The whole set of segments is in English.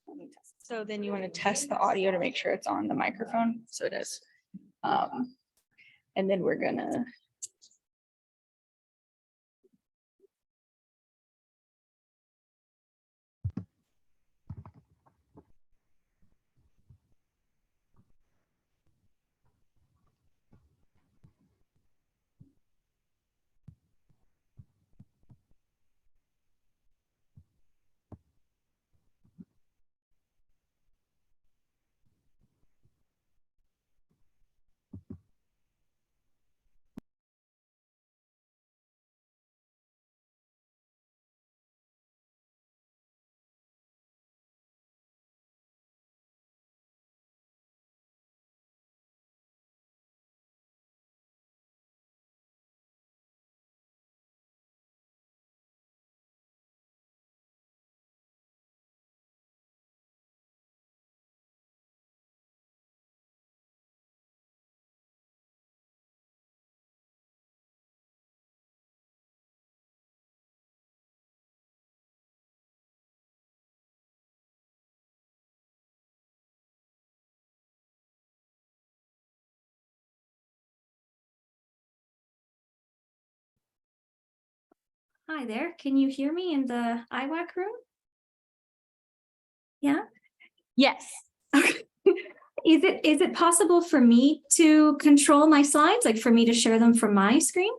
let me test. So then you want to test the audio to make sure it's on the microphone. So it is. And then we're gonna. Hi there, can you hear me in the IWAC room? Yeah? Yes. Okay. Is it possible for me to control my slides, like for me to share them from my screen?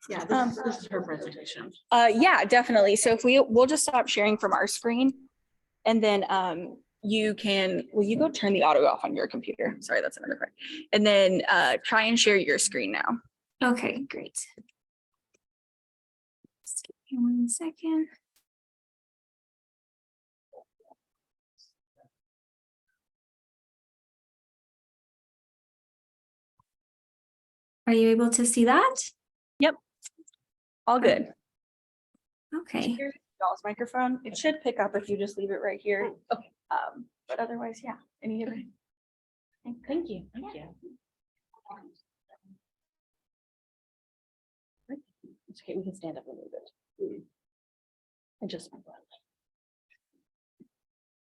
Yeah, this is her presentation. Yeah, definitely. So if we'll just stop sharing from our screen, and then will you go turn the audio off on your computer? Sorry, that's another part. And then try and share your screen now. Okay, great. Just give me 1 second. Are you able to see that? Yep. All good. Okay. Here's y'all's microphone. It should pick up if you just leave it right here. Okay. But otherwise, yeah. Any other? Thank you. Thank you. It's okay. We can stand up a little bit. And just.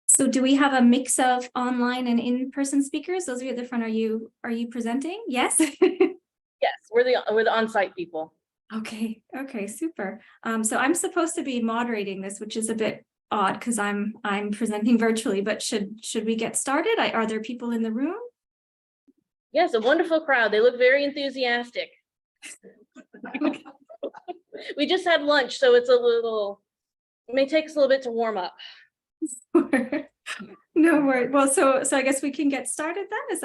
So do we have a mix of online and in-person speakers? Those of you at the front, are you presenting? Yes. Yes, we're the on-site people. Okay, super. So I'm supposed to be moderating this, which is a bit odd because I'm presenting virtually, but should we get started? Are there people in the room? Yes, a wonderful crowd. They look very enthusiastic. We just had lunch, so it may take us a little bit to warm up. No worries. Well, so I guess we can get started then.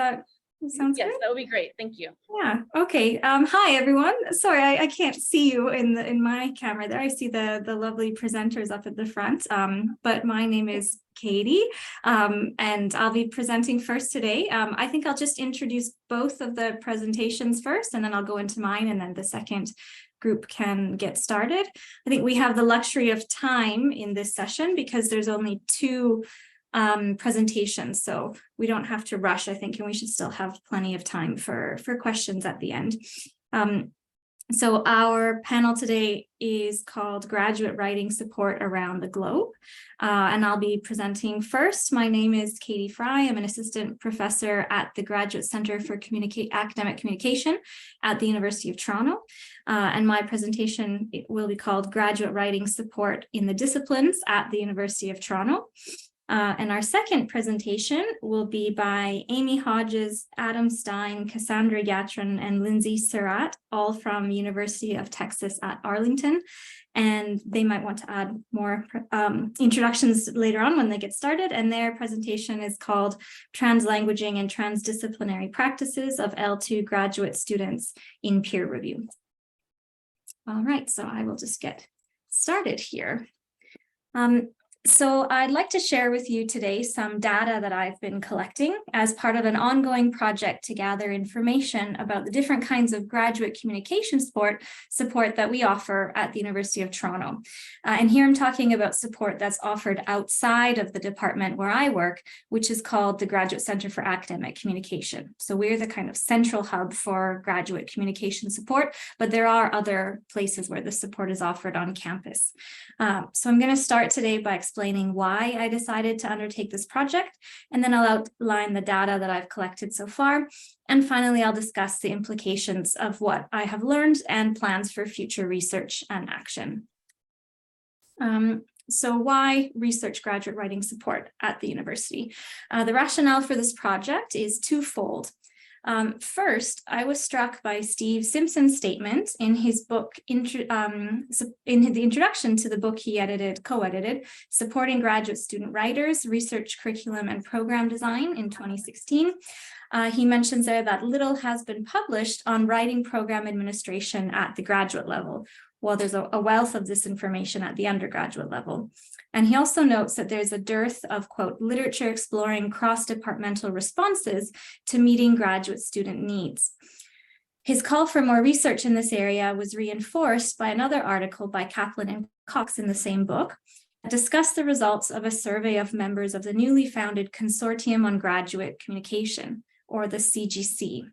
Sounds yes, good? that would be great. Thank you. Yeah. Okay. Hi everyone. Sorry, I can't see you in my camera there. I see the lovely presenters up at the front. But my name is Katie, and I'll be presenting first today. I think I'll just introduce both of the presentations first, and then I'll go into mine, and then the second group can get started. I think we have the luxury of time in this session because there's only 2 presentations, so we don't have to rush, I think, and we should still have plenty of time for questions at the end. So our panel today is called Graduate Writing Support Around the Globe, and I'll be presenting first. My name is Katie Fry. I'm an assistant professor at the Graduate Center for Academic Communication at the University of Toronto, and my presentation will be called Graduate Writing Support in the Disciplines at the University of Toronto. And our second presentation will be by Amy Hodges, Adam Stein, Cassandra Yatrin, and Lindsay Surratt, all from University of Texas at Arlington. And they might want to add more introductions later on when they get started. And their presentation is called Translanguaging and Transdisciplinary Practices of L2 Graduate Students in Peer Review. All right, so I will just get started here. So I'd like to share with you today some data that I've been collecting as part of an ongoing project to gather information about the different kinds of graduate communication support that we offer at the University of Toronto. And here I'm talking about support that's offered outside of the department where I work, which is called the Graduate Center for Academic Communication. So we're the kind of central hub for graduate communication support, but there are other places where the support is offered on campus. So I'm going to start today by explaining why I decided to undertake this project, and then I'll outline the data that I've collected so far. And finally, I'll discuss the implications of what I have learned and plans for future research and action. So why research graduate writing support at the university? The rationale for this project is twofold. First, I was struck by Steve Simpson's statement in his book, in the introduction to the book he co-edited, Supporting Graduate Student Writers, Research Curriculum and Program Design in 2016. He mentions there that little has been published on writing program administration at the graduate level, while there's a wealth of this information at the undergraduate level. And he also notes that there's a dearth of, quote, literature exploring cross-departmental responses to meeting graduate student needs. His call for more research in this area was reinforced by another article by Kaplan and Cox in the same book that discussed the results of a survey of members of the newly founded Consortium on Graduate Communication, or the CGC.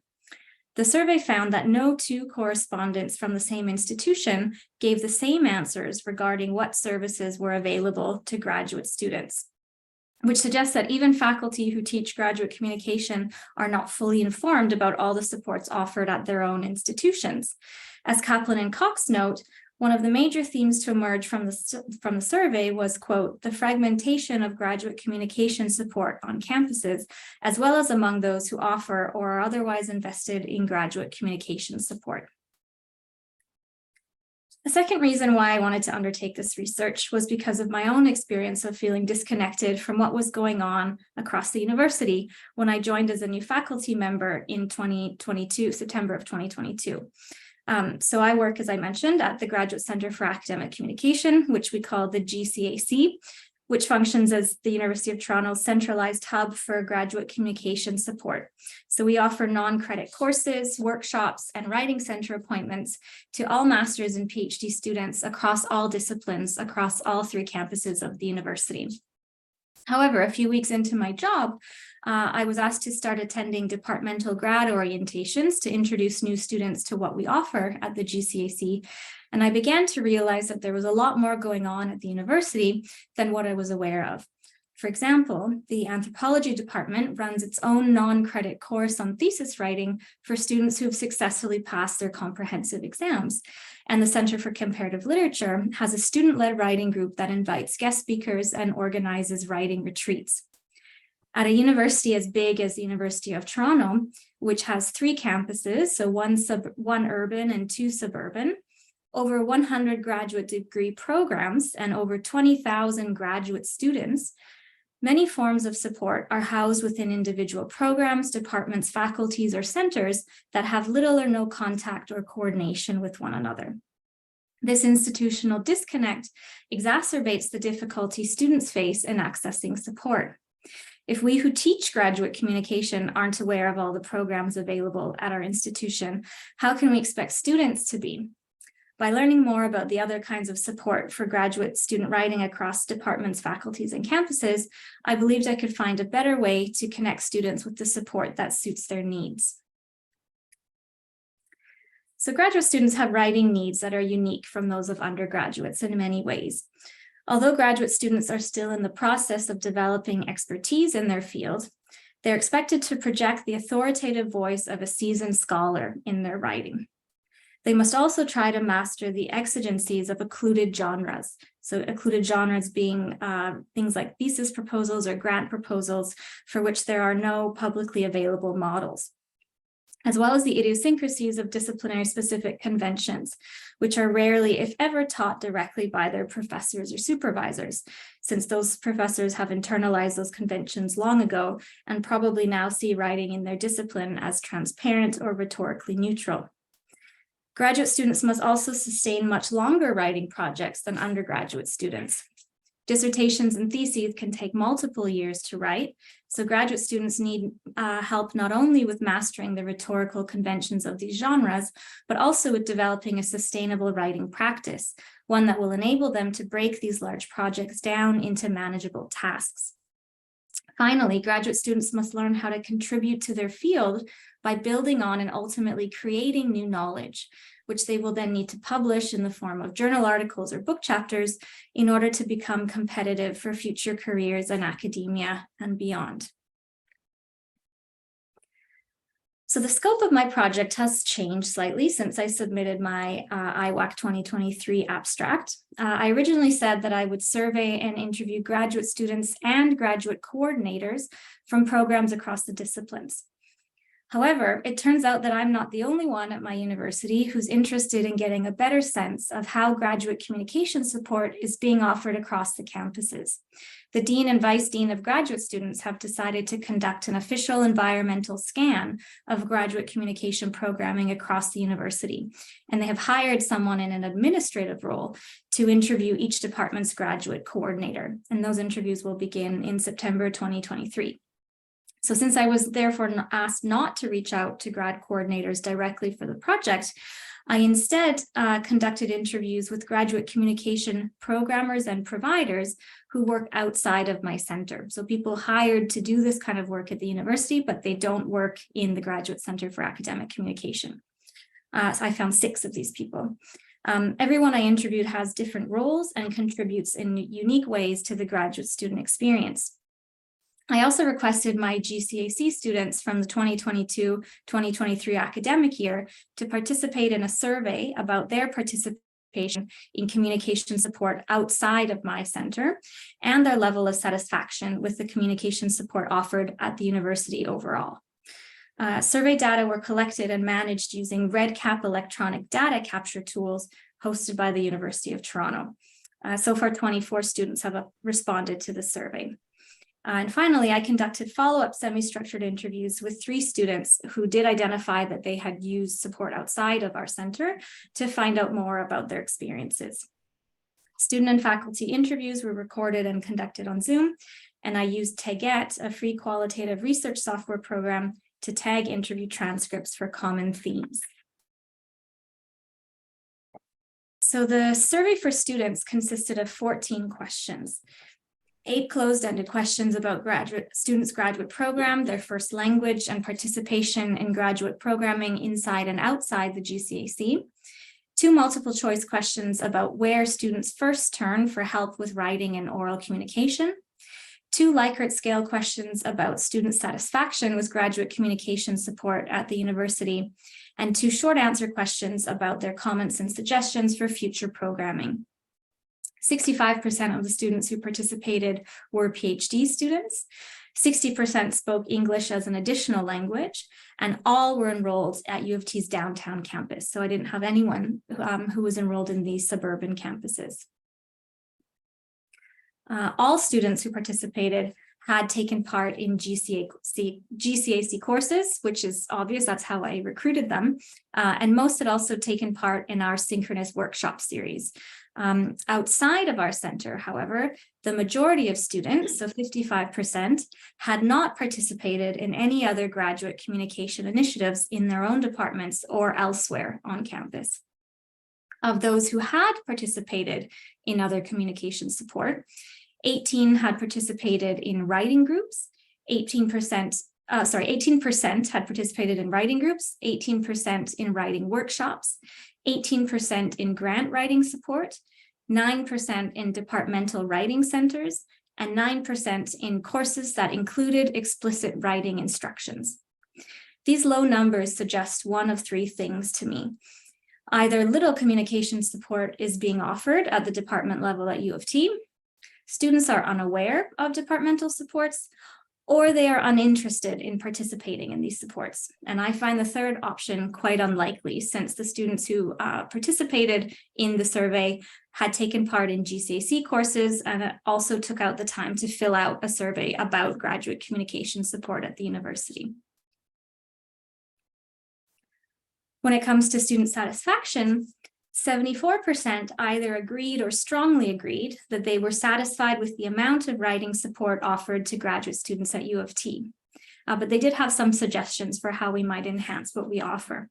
The survey found that no two correspondents from the same institution gave the same answers regarding what services were available to graduate students, which suggests that even faculty who teach graduate communication are not fully informed about all the supports offered at their own institutions. As Kaplan and Cox note, one of the major themes to emerge from the survey was, quote, the fragmentation of graduate communication support on campuses, as well as among those who offer or are otherwise invested in graduate communication support. The second reason why I wanted to undertake this research was because of my own experience of feeling disconnected from what was going on across the university when I joined as a new faculty member in September of 2022. So I work, as I mentioned, at the Graduate Center for Academic Communication, which we call the GCAC, which functions as the University of Toronto's centralized hub for graduate communication support. So we offer non-credit courses, workshops, and writing center appointments to all master's and PhD students across all disciplines, across all three campuses of the university. However, a few weeks into my job, I was asked to start attending departmental grad orientations to introduce new students to what we offer at the GCAC. And I began to realize that there was a lot more going on at the university than what I was aware of. For example, the anthropology department runs its own non-credit course on thesis writing for students who have successfully passed their comprehensive exams. And the Center for Comparative Literature has a student-led writing group that invites guest speakers and organizes writing retreats. At a university as big as the University of Toronto, which has 3 campuses, so one urban and 2 suburban, over 100 graduate degree programs, and over 20,000 graduate students, many forms of support are housed within individual programs, departments, faculties, or centers that have little or no contact or coordination with one another. This institutional disconnect exacerbates the difficulty students face in accessing support. If we who teach graduate communication aren't aware of all the programs available at our institution, how can we expect students to be? By learning more about the other kinds of support for graduate student writing across departments, faculties, and campuses, I believed I could find a better way to connect students with the support that suits their needs. So graduate students have writing needs that are unique from those of undergraduates in many ways. Although graduate students are still in the process of developing expertise in their field, they're expected to project the authoritative voice of a seasoned scholar in their writing. They must also try to master the exigencies of occluded genres. So occluded genres being things like thesis proposals or grant proposals for which there are no publicly available models, as well as the idiosyncrasies of disciplinary specific conventions, which are rarely, if ever, taught directly by their professors or supervisors, since those professors have internalized those conventions long ago and probably now see writing in their discipline as transparent or rhetorically neutral. Graduate students must also sustain much longer writing projects than undergraduate students. Dissertations and theses can take multiple years to write, so graduate students need help not only with mastering the rhetorical conventions of these genres, but also with developing a sustainable writing practice, one that will enable them to break these large projects down into manageable tasks. Finally, graduate students must learn how to contribute to their field by building on and ultimately creating new knowledge, which they will then need to publish in the form of journal articles or book chapters in order to become competitive for future careers in academia and beyond. So the scope of my project has changed slightly since I submitted my IWAC 2023 abstract. I originally said that I would survey and interview graduate students and graduate coordinators from programs across the disciplines. However, it turns out that I'm not the only one at my university who's interested in getting a better sense of how graduate communication support is being offered across the campuses. The Dean and Vice Dean of graduate students have decided to conduct an official environmental scan of graduate communication programming across the university, and they have hired someone in an administrative role to interview each department's graduate coordinator, and those interviews will begin in September 2023. So since I was therefore asked not to reach out to grad coordinators directly for the project, I instead conducted interviews with graduate communication programmers and providers who work outside of my center. So people hired to do this kind of work at the university, but they don't work in the Graduate Center for Academic Communication. So I found 6 of these people. Everyone I interviewed has different roles and contributes in unique ways to the graduate student experience. I also requested my GCAC students from the 2022-2023 academic year to participate in a survey about their participation in communication support outside of my center and their level of satisfaction with the communication support offered at the university overall. Survey data were collected and managed using RedCap electronic data capture tools hosted by the University of Toronto. So far, 24 students have responded to the survey. And finally, I conducted follow-up semi-structured interviews with 3 students who did identify that they had used support outside of our center to find out more about their experiences. Student and faculty interviews were recorded and conducted on Zoom, and I used Taget, a free qualitative research software program, to tag interview transcripts for common themes. So the survey for students consisted of 14 questions. 8 closed-ended questions about students' graduate program, their first language, and participation in graduate programming inside and outside the GCAC. 2 multiple-choice questions about where students first turn for help with writing and oral communication. 2 Likert scale questions about student satisfaction with graduate communication support at the university, and 2 short answer questions about their comments and suggestions for future programming. 65% of the students who participated were PhD students, 60% spoke English as an additional language, and all were enrolled at U of T's downtown campus. So I didn't have anyone who was enrolled in these suburban campuses. All students who participated had taken part in GCAC courses, which is obvious, that's how I recruited them. And most had also taken part in our synchronous workshop series. Outside of our center, however, the majority of students, so 55%, had not participated in any other graduate communication initiatives in their own departments or elsewhere on campus. Of those who had participated in other communication support, 18 had participated in writing groups, 18% had participated in writing groups, 18% in writing workshops, 18% in grant writing support, 9% in departmental writing centers, and 9% in courses that included explicit writing instructions. These low numbers suggest one of 3 things to me. Either little communication support is being offered at the department level at U of T, students are unaware of departmental supports, or they are uninterested in participating in these supports. And I find the third option quite unlikely, since the students who participated in the survey had taken part in GCAC courses and also took out the time to fill out a survey about graduate communication support at the university. When it comes to student satisfaction, 74% either agreed or strongly agreed that they were satisfied with the amount of writing support offered to graduate students at U of T. But they did have some suggestions for how we might enhance what we offer.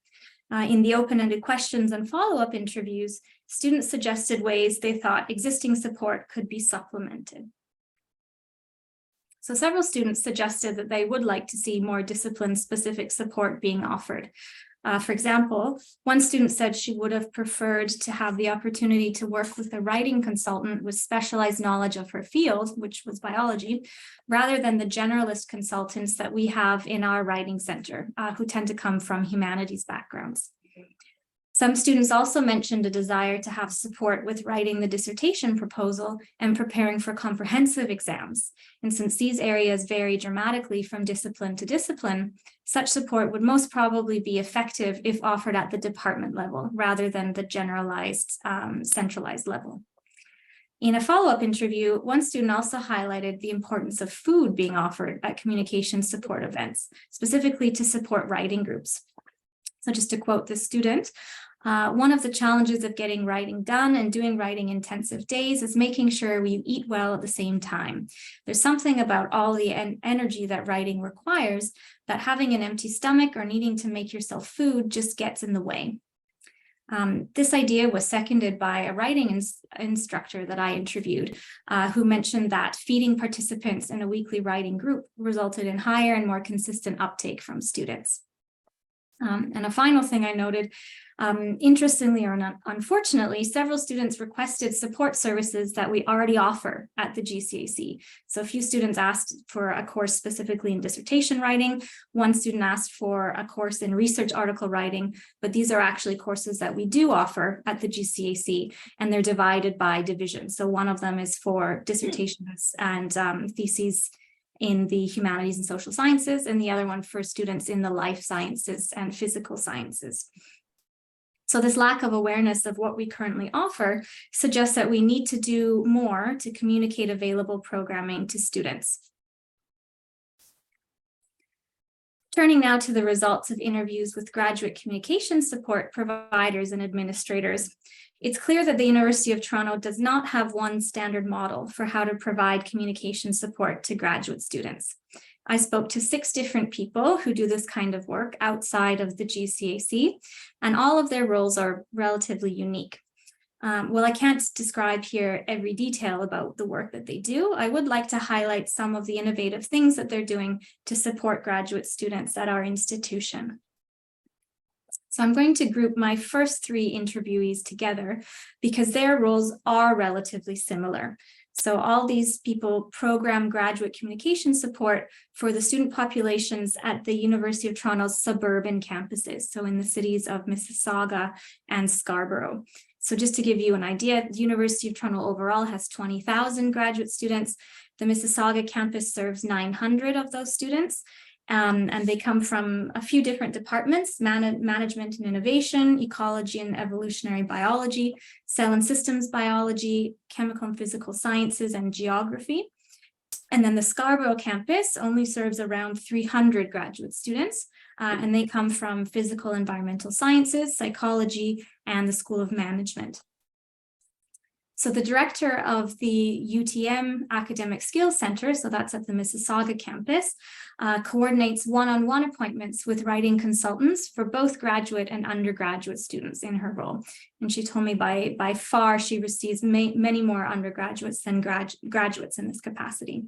In the open-ended questions and follow-up interviews, students suggested ways they thought existing support could be supplemented. So several students suggested that they would like to see more discipline-specific support being offered. For example, one student said she would have preferred to have the opportunity to work with a writing consultant with specialized knowledge of her field, which was biology, rather than the generalist consultants that we have in our writing center, who tend to come from humanities backgrounds. Some students also mentioned a desire to have support with writing the dissertation proposal and preparing for comprehensive exams. And since these areas vary dramatically from discipline to discipline, such support would most probably be effective if offered at the department level rather than the generalized, centralized level. In a follow-up interview, one student also highlighted the importance of food being offered at communication support events, specifically to support writing groups. So just to quote this student, one of the challenges of getting writing done and doing writing intensive days is making sure we eat well at the same time. There's something about all the energy that writing requires that having an empty stomach or needing to make yourself food just gets in the way. This idea was seconded by a writing instructor that I interviewed, who mentioned that feeding participants in a weekly writing group resulted in higher and more consistent uptake from students. And a final thing I noted, interestingly or not, unfortunately, several students requested support services that we already offer at the GCAC. So a few students asked for a course specifically in dissertation writing. One student asked for a course in research article writing, but these are actually courses that we do offer at the GCAC, and they're divided by division. So one of them is for dissertations and theses in the humanities and social sciences, and the other one for students in the life sciences and physical sciences. So this lack of awareness of what we currently offer suggests that we need to do more to communicate available programming to students. Turning now to the results of interviews with graduate communication support providers and administrators, it's clear that the University of Toronto does not have one standard model for how to provide communication support to graduate students. I spoke to 6 different people who do this kind of work outside of the GCAC, and all of their roles are relatively unique. While I can't describe here every detail about the work that they do, I would like to highlight some of the innovative things that they're doing to support graduate students at our institution. So I'm going to group my first 3 interviewees together because their roles are relatively similar. So all these people program graduate communication support for the student populations at the University of Toronto's suburban campuses, so in the cities of Mississauga and Scarborough. So just to give you an idea, the University of Toronto overall has 20,000 graduate students. The Mississauga campus serves 900 of those students. And they come from a few different departments: management and innovation, ecology and evolutionary biology, cell and systems biology, chemical and physical sciences, and geography. And then the Scarborough campus only serves around 300 graduate students, and they come from physical environmental sciences, psychology, and the School of Management. So the director of the UTM Academic Skills Center, so that's at the Mississauga campus, coordinates one-on-one appointments with writing consultants for both graduate and undergraduate students in her role. And she told me by far she receives many more undergraduates than graduates in this capacity.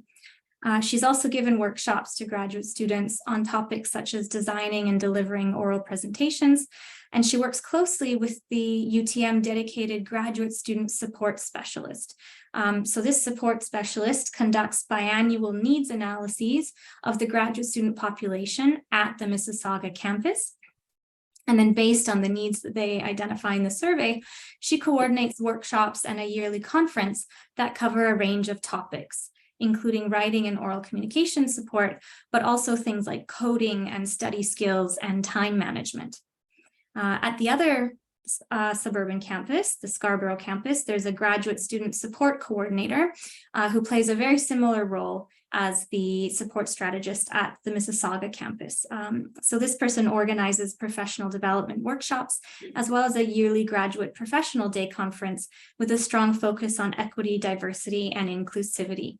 She's also given workshops to graduate students on topics such as designing and delivering oral presentations, and she works closely with the UTM dedicated graduate student support specialist. So this support specialist conducts biannual needs analyses of the graduate student population at the Mississauga campus. And then based on the needs that they identify in the survey, she coordinates workshops and a yearly conference that cover a range of topics, including writing and oral communication support, but also things like coding and study skills and time management. At the other suburban campus, the Scarborough campus, there's a graduate student support coordinator who plays a very similar role as the support strategist at the Mississauga campus. So this person organizes professional development workshops, as well as a yearly graduate professional day conference with a strong focus on equity, diversity, and inclusivity.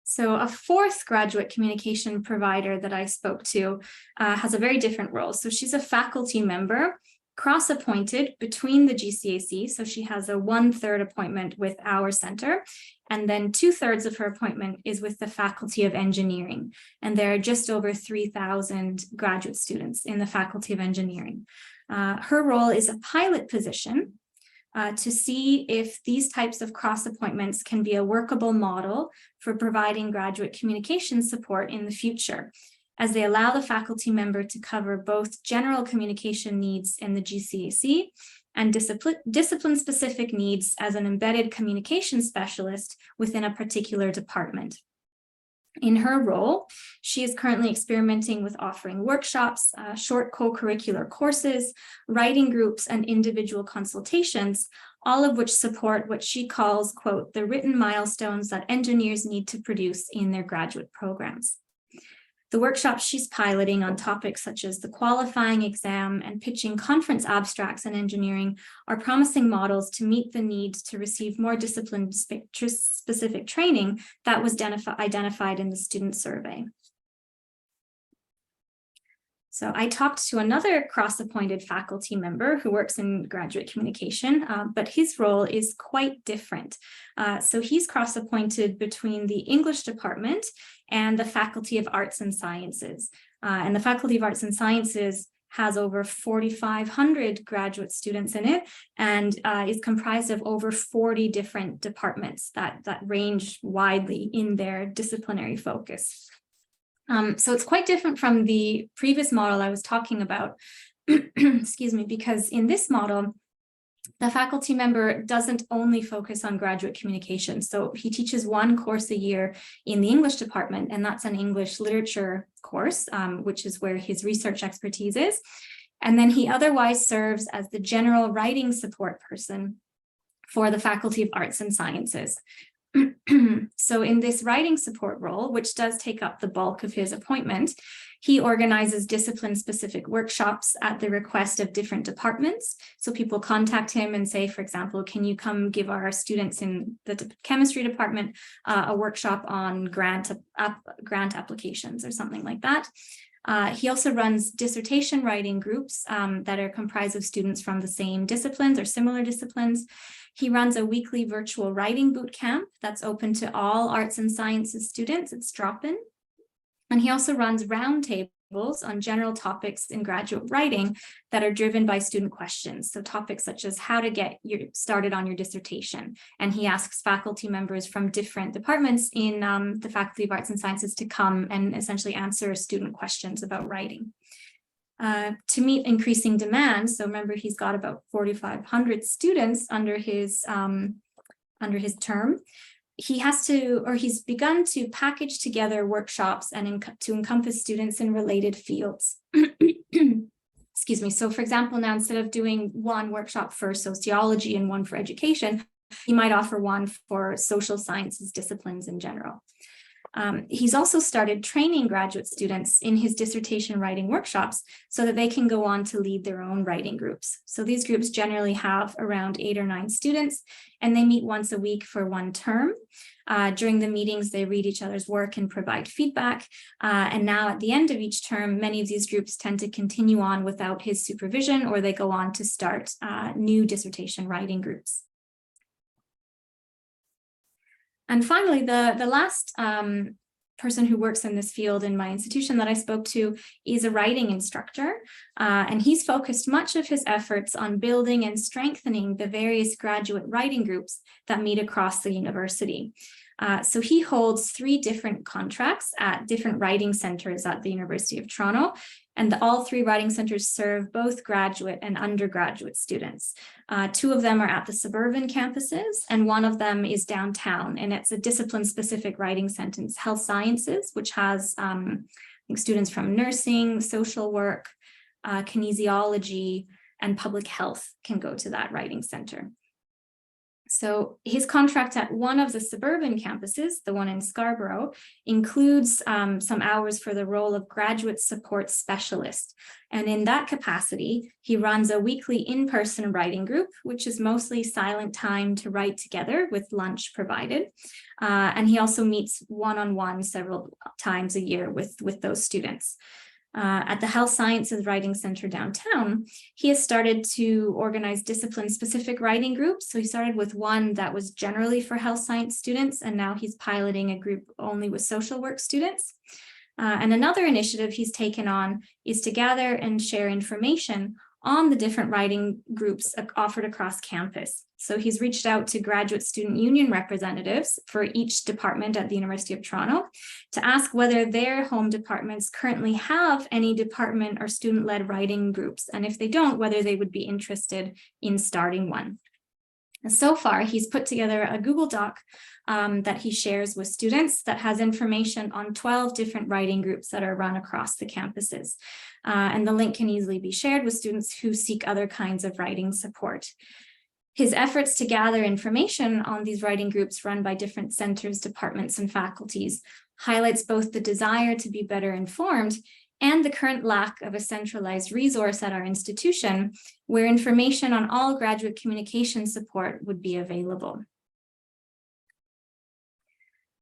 So a fourth graduate communication provider that I spoke to has a very different role. So she's a faculty member, cross-appointed between the GCAC. So she has a 1/3 appointment with our center, and then 2/3 of her appointment is with the Faculty of Engineering. And there are just over 3,000 graduate students in the Faculty of Engineering. Her role is a pilot position to see if these types of cross appointments can be a workable model for providing graduate communication support in the future, as they allow the faculty member to cover both general communication needs in the GCAC and discipline-specific needs as an embedded communication specialist within a particular department. In her role, she is currently experimenting with offering workshops, short co-curricular courses, writing groups, and individual consultations, all of which support what she calls, quote, the written milestones that engineers need to produce in their graduate programs. The workshops she's piloting on topics such as the qualifying exam and pitching conference abstracts in engineering are promising models to meet the need to receive more discipline-specific training that was identified in the student survey. So I talked to another cross-appointed faculty member who works in graduate communication, but his role is quite different. So he's cross-appointed between the English department and the Faculty of Arts and Sciences. And the Faculty of Arts and Sciences has over 4,500 graduate students in it and is comprised of over 40 different departments that range widely in their disciplinary focus. So it's quite different from the previous model I was talking about, excuse me, because in this model, the faculty member doesn't only focus on graduate communication. So he teaches one course a year in the English department, and that's an English literature course, which is where his research expertise is. And then he otherwise serves as the general writing support person for the Faculty of Arts and Sciences. So in this writing support role, which does take up the bulk of his appointment, he organizes discipline-specific workshops at the request of different departments. So people contact him and say, for example, can you come give our students in the chemistry department a workshop on grant applications or something like that. He also runs dissertation writing groups that are comprised of students from the same disciplines or similar disciplines. He runs a weekly virtual writing boot camp that's open to all arts and sciences students. It's drop-in. And he also runs roundtables on general topics in graduate writing that are driven by student questions. So topics such as how to get started on your dissertation. And he asks faculty members from different departments in the Faculty of Arts and Sciences to come and essentially answer student questions about writing. To meet increasing demand, so remember he's got about 4,500 students under his term. He has to, or he's begun to package together workshops and to encompass students in related fields. Excuse me. So for example, now instead of doing one workshop for sociology and one for education, he might offer one for social sciences disciplines in general. He's also started training graduate students in his dissertation writing workshops so that they can go on to lead their own writing groups. So these groups generally have around 8 or 9 students, and they meet once a week for one term. During the meetings, they read each other's work and provide feedback. And now at the end of each term, many of these groups tend to continue on without his supervision, or they go on to start new dissertation writing groups. And finally, the last person who works in this field in my institution that I spoke to is a writing instructor. And he's focused much of his efforts on building and strengthening the various graduate writing groups that meet across the university. So he holds 3 different contracts at different writing centers at the University of Toronto. And all 3 writing centers serve both graduate and undergraduate students. 2 of them are at the suburban campuses, and 1 of them is downtown. And it's a discipline-specific writing center, health sciences, which has students from nursing, social work, kinesiology, and public health can go to that writing center. So his contract at one of the suburban campuses, the one in Scarborough, includes some hours for the role of graduate support specialist. And in that capacity, he runs a weekly in-person writing group, which is mostly silent time to write together with lunch provided. And he also meets one-on-one several times a year with those students. At the Health Sciences Writing Center downtown, he has started to organize discipline-specific writing groups. So he started with one that was generally for health science students, and now he's piloting a group only with social work students. And another initiative he's taken on is to gather and share information on the different writing groups offered across campus. So he's reached out to graduate student union representatives for each department at the University of Toronto to ask whether their home departments currently have any department or student-led writing groups, and if they don't, whether they would be interested in starting one. And so far, he's put together a Google Doc that he shares with students that has information on 12 different writing groups that are run across the campuses. And the link can easily be shared with students who seek other kinds of writing support. His efforts to gather information on these writing groups run by different centers, departments, and faculties highlights both the desire to be better informed and the current lack of a centralized resource at our institution where information on all graduate communication support would be available.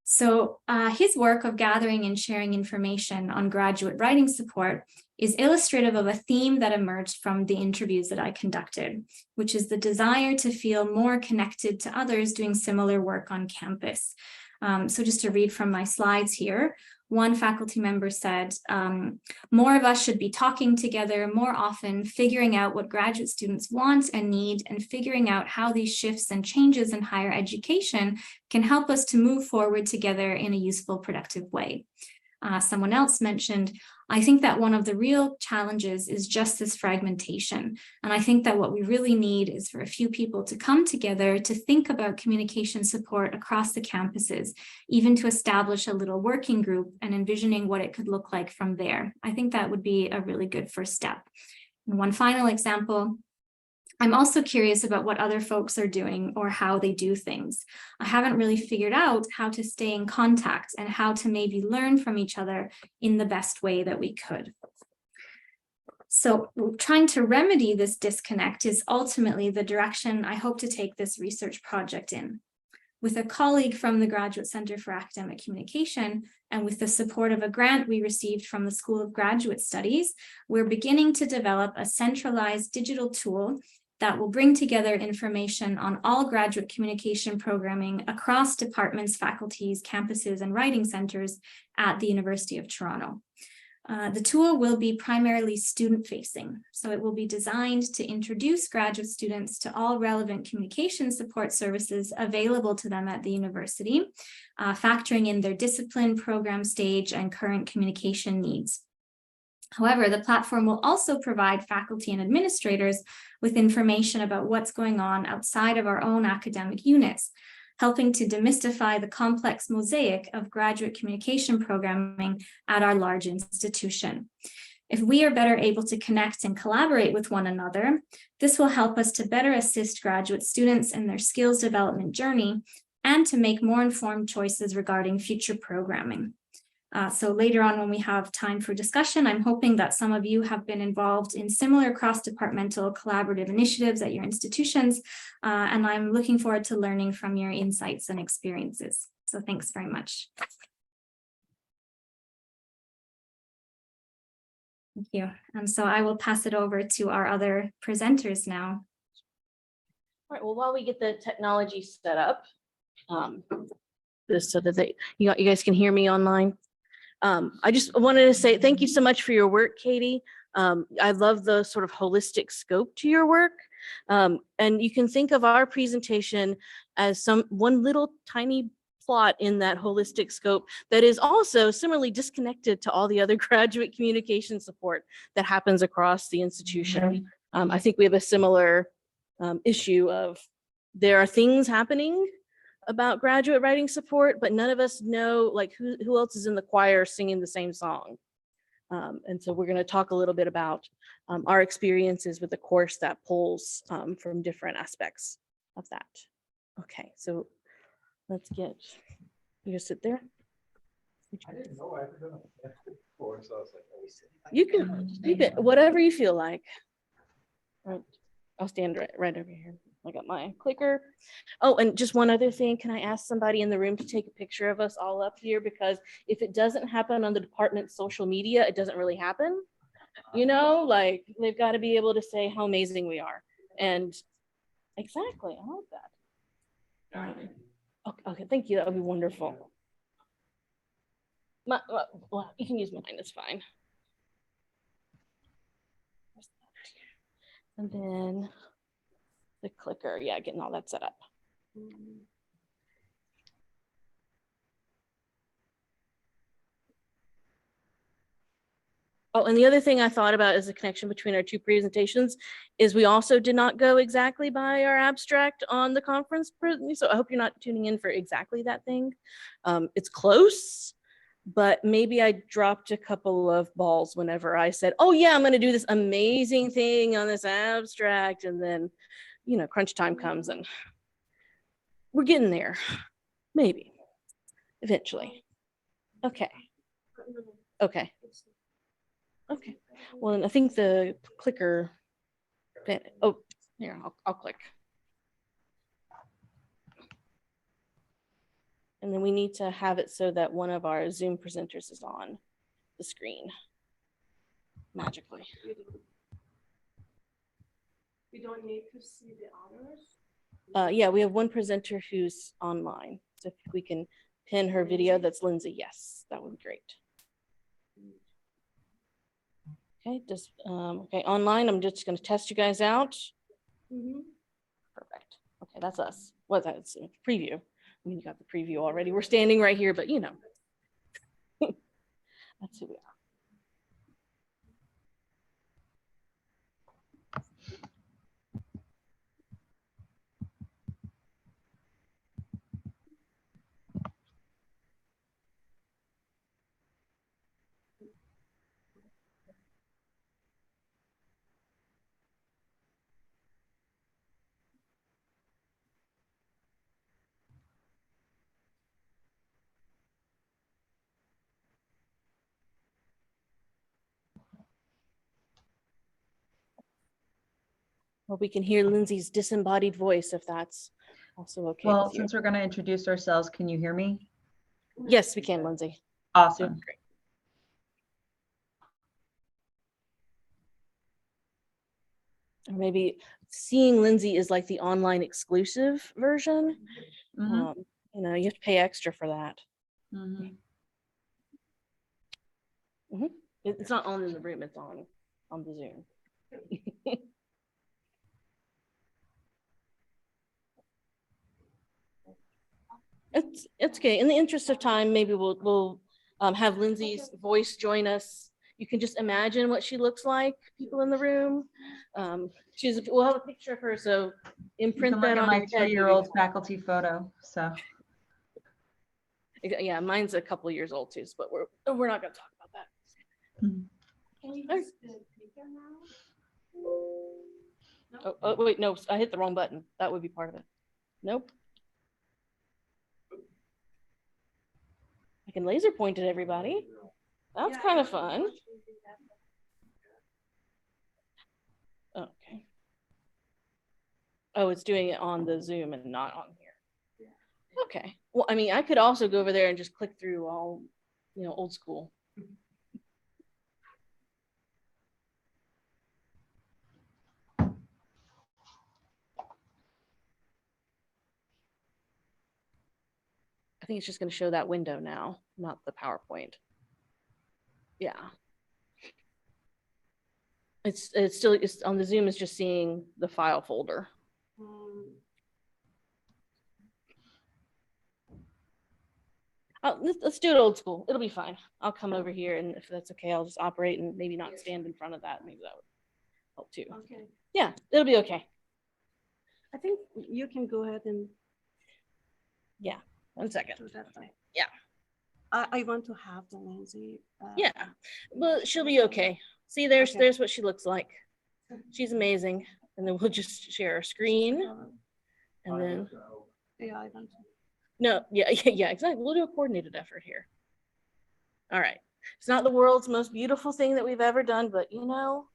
So his work of gathering and sharing information on graduate writing support is illustrative of a theme that emerged from the interviews that I conducted, which is the desire to feel more connected to others doing similar work on campus. So just to read from my slides here, one faculty member said, more of us should be talking together more often, figuring out what graduate students want and need, and figuring out how these shifts and changes in higher education can help us to move forward together in a useful, productive way. Someone else mentioned, I think that one of the real challenges is just this fragmentation. And I think that what we really need is for a few people to come together to think about communication support across the campuses, even to establish a little working group and envisioning what it could look like from there. I think that would be a really good first step. And one final example, I'm also curious about what other folks are doing or how they do things. I haven't really figured out how to stay in contact and how to maybe learn from each other in the best way that we could. So trying to remedy this disconnect is ultimately the direction I hope to take this research project in. With a colleague from the Graduate Center for Academic Communication and with the support of a grant we received from the School of Graduate Studies, we're beginning to develop a centralized digital tool that will bring together information on all graduate communication programming across departments, faculties, campuses, and writing centers at the University of Toronto. The tool will be primarily student-facing, so it will be designed to introduce graduate students to all relevant communication support services available to them at the university, factoring in their discipline, program stage, and current communication needs. However, the platform will also provide faculty and administrators with information about what's going on outside of our own academic units, helping to demystify the complex mosaic of graduate communication programming at our large institution. If we are better able to connect and collaborate with one another, this will help us to better assist graduate students in their skills development journey and to make more informed choices regarding future programming. So later on, when we have time for discussion, I'm hoping that some of you have been involved in similar cross-departmental collaborative initiatives at your institutions, and I'm looking forward to learning from your insights and experiences. So thanks very much. Thank you. And so I will pass it over to our other presenters now. All right, well, while we get the technology set up, just so that you guys can hear me online. I just wanted to say thank you so much for your work, Katie. I love the sort of holistic scope to your work. And you can think of our presentation as one little tiny plot in that holistic scope that is also similarly disconnected to all the other graduate communication support that happens across the institution. I think we have a similar issue of there are things happening about graduate writing support, but none of us know like who else is in the choir singing the same song. And so we're going to talk a little bit about our experiences with the course that pulls from different aspects of that. Okay, so let's get, you just sit there. I didn't know I ever done a before, so I was like, oh, You can, whatever you feel like. Right. I'll stand right over here. I got my clicker. Oh, and just one other thing. Can I ask somebody in the room to take a picture of us all up here? Because if it doesn't happen on the department's social media, it doesn't really happen. You know, like they've got to be able to say how amazing we are. And exactly, I love that. Okay, thank you. That would be wonderful. Well, you can use mine, it's fine. And then the clicker, yeah, getting all that set up. Oh, and the other thing I thought about is the connection between our two presentations is we also did not go exactly by our abstract on the conference. So I hope you're not tuning in for exactly that thing. It's close, but maybe I dropped a couple of balls whenever I said, oh yeah, I'm going to do this amazing thing on this abstract. And then, you know, crunch time comes and we're getting there. Maybe eventually. Okay. Okay. Okay. Well, and I think the clicker, oh, here, I'll click. And then we need to have it so that one of our Zoom presenters is on the screen magically. We don't need to see the others. Yeah, we have one presenter who's online. So if we can pin her video, that's Lindsay. Yes, that would be great. Okay, just okay, online. I'm just going to test you guys out. Perfect. Okay, that's us. What that's a preview. I mean, you got the preview already. We're standing right here, but you know, that's who we are. Well, we can hear Lindsay's disembodied voice if that's also okay. Well, with you. since we're going to introduce ourselves, can you hear me? Yes, we can, Lindsay. Awesome. Great. Or maybe seeing Lindsay is like the online exclusive version. Mhm. You know, you have to pay extra for that. Mhm. It's not on in the room, it's on the Zoom. It's okay. In the interest of time, maybe we'll have Lindsay's voice join us. You can just imagine what she looks like, people in the room. We'll have a picture of her, so You imprint can look that at on my your head. 3-year-old faculty photo. So Yeah, mine's a couple years old too, but we're not gonna talk about that. Mhm. Can you use the clicker now? Oh, wait, no, I hit the wrong button. That would be part of it. Nope. I can laser point at everybody. That's kind of fun. Okay. Oh, it's doing it on the Zoom and not on here. Okay. Well, I mean, I could also go over there and just click through all, you know, old school. I think it's just going to show that window now, not the PowerPoint. Yeah. It's on the Zoom, is just seeing the file folder. Let's do it old school. It'll be fine. I'll come over here, and if that's okay, I'll just operate and maybe not stand in front of that. Maybe that would help too. Okay. Yeah, it'll be okay. I think you can go ahead and Yeah, 1 second. do that. Yeah. I want to have the Lindsay. Yeah, well, she'll be okay. See, there's Okay. what she looks like. She's amazing. And then we'll just share our screen, and then Yeah, I don't. No, yeah, yeah, exactly. We'll do a coordinated effort here. All right. It's not the world's most beautiful thing that we've ever done, but you know,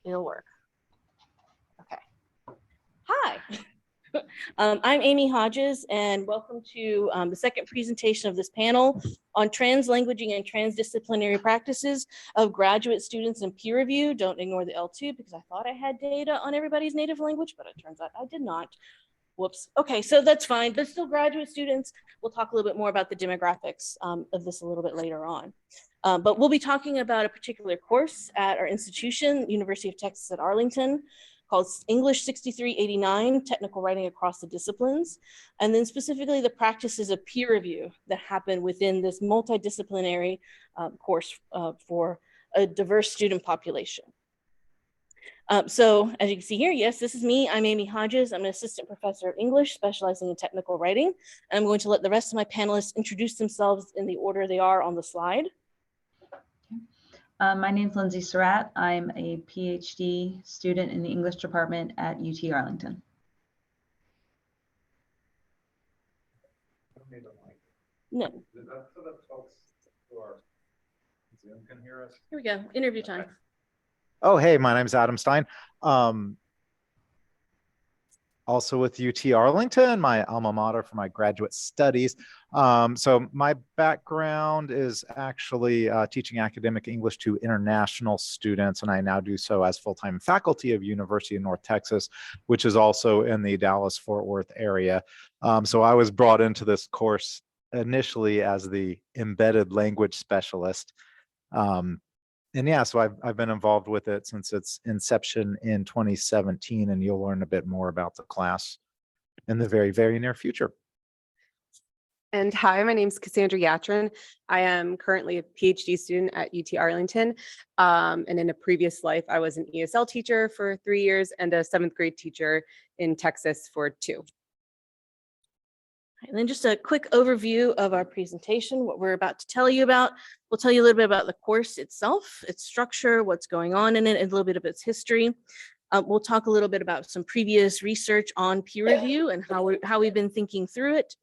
it'll work. Okay. Hi. I'm Amy Hodges, and welcome to the second presentation of this panel on translanguaging and transdisciplinary practices of graduate students in peer review. Don't ignore the L2 because I thought I had data on everybody's native language, but it turns out I did not. Whoops. Okay, so that's fine, but still graduate students. We'll talk a little bit more about the demographics of this a little bit later on. But we'll be talking about a particular course at our institution, University of Texas at Arlington, called English 6389, Technical Writing Across the Disciplines, and then specifically the practices of peer review that happen within this multidisciplinary course for a diverse student population. So as you can see here, yes, this is me. I'm Amy Hodges. I'm an assistant professor of English specializing in technical writing. And I'm going to let the rest of my panelists introduce themselves in the order they are on the slide. My name is Lindsay Surratt. I'm a PhD student in the English department at UT Arlington. Don't need a mic. No, Is that so that folks who are Zoom can hear us? here we go, interview time. Oh, hey, my name's Adam Stein. Also with UT Arlington, my alma mater for my graduate studies. So my background is actually teaching academic English to international students, and I now do so as full-time faculty of University of North Texas, which is also in the Dallas-Fort Worth area. So I was brought into this course initially as the embedded language specialist. And yeah, so I've been involved with it since its inception in 2017, and you'll learn a bit more about the class in the very, very near future. And hi, my name is Cassandra Yatrin. I am currently a PhD student at UT Arlington. And in a previous life, I was an ESL teacher for 3 years and a 7th grade teacher in Texas for 2. And then just a quick overview of our presentation, what we're about to tell you about. We'll tell you a little bit about the course itself, its structure, what's going on in it, and a little bit of its history. We'll talk a little bit about some previous research on peer review and how we've been thinking through it.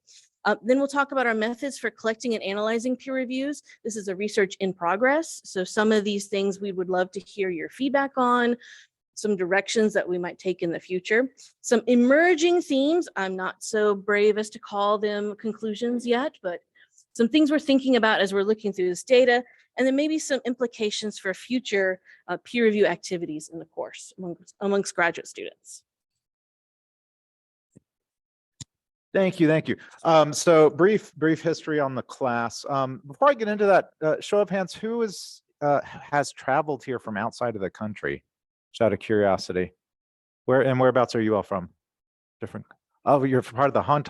Then we'll talk about our methods for collecting and analyzing peer reviews. This is a research in progress. So some of these things we would love to hear your feedback on, some directions that we might take in the future. Some emerging themes, I'm not so brave as to call them conclusions yet, but some things we're thinking about as we're looking through this data, and then maybe some implications for future peer review activities in the course amongst graduate students. Thank you, thank you. So brief history on the class. Before I get into that, show of hands, who has traveled here from outside of the country? Just out of curiosity. Whereabouts are you all from? Different. Oh, you're part of the Hong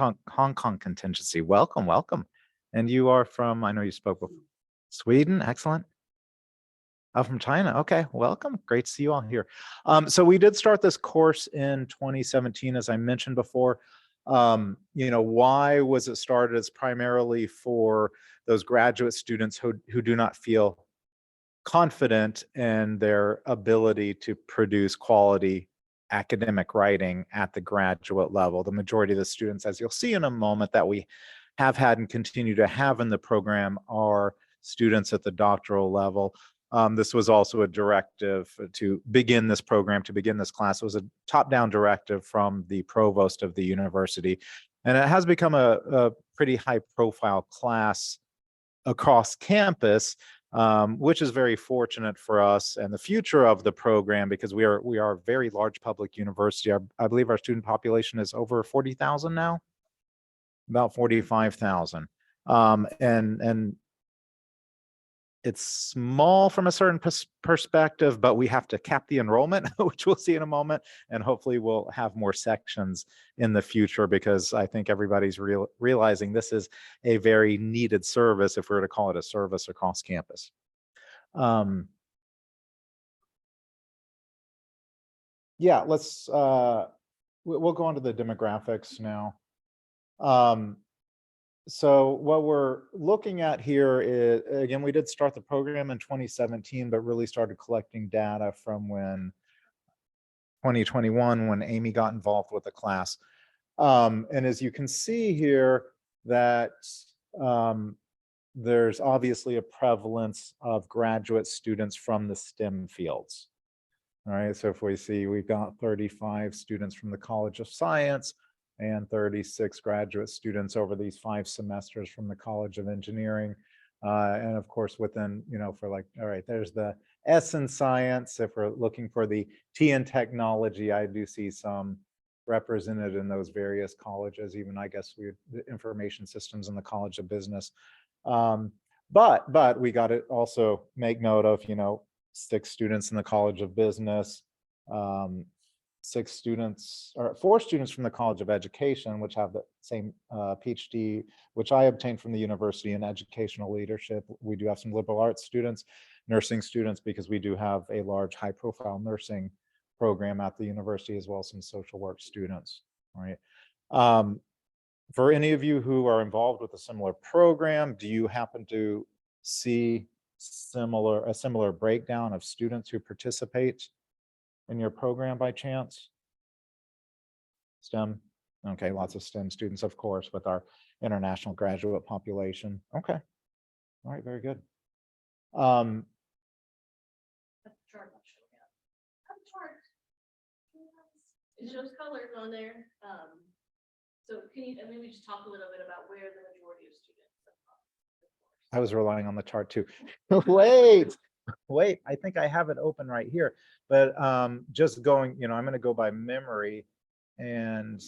Kong contingency. Welcome, welcome. And you are from, I know you spoke before, Sweden. Excellent. Oh, from China. Okay, welcome. Great to see you all here. So we did start this course in 2017, as I mentioned before. Why was it started? It's primarily for those graduate students who do not feel confident in their ability to produce quality academic writing at the graduate level. The majority of the students, as you'll see in a moment, that we have had and continue to have in the program are students at the doctoral level. This was also a directive to begin this program, to begin this class. It was a top-down directive from the provost of the university. And it has become a pretty high-profile class across campus, which is very fortunate for us and the future of the program, because we are a very large public university. I believe our student population is over 40,000 now, about 45,000. And it's small from a certain perspective, but we have to cap the enrollment, which we'll see in a moment. And hopefully we'll have more sections in the future, because I think everybody's realizing this is a very needed service, if we were to call it a service across campus. Yeah, we'll go on to the demographics now. So what we're looking at here is, again, we did start the program in 2017, but really started collecting data from 2021, when Amy got involved with the class. And as you can see here that there's obviously a prevalence of graduate students from the STEM fields. All right, so if we see, we've got 35 students from the College of Science and 36 graduate students over these 5 semesters from the College of Engineering. And of course, within, for like, all right, there's the S in science. If we're looking for the T in technology, I do see some represented in those various colleges, even I guess the information systems in the College of Business. But we got to also make note of, 6 students in the College of Business, 6 students or 4 students from the College of Education, which have the same PhD, which I obtained from the University in Educational Leadership. We do have some liberal arts students, nursing students, because we do have a large high profile nursing program at the university, as well as some social work students, right? For any of you who are involved with a similar program, do you happen to see a similar breakdown of students who participate in your program by chance? STEM? Okay, lots of STEM students, of course, with our international graduate population. Okay, all right, very good. It shows colors on there. So can you maybe just talk a little bit about where the majority of students are? I was relying on the chart too. Wait, I think I have it open right here. But just going, I'm going to go by memory, and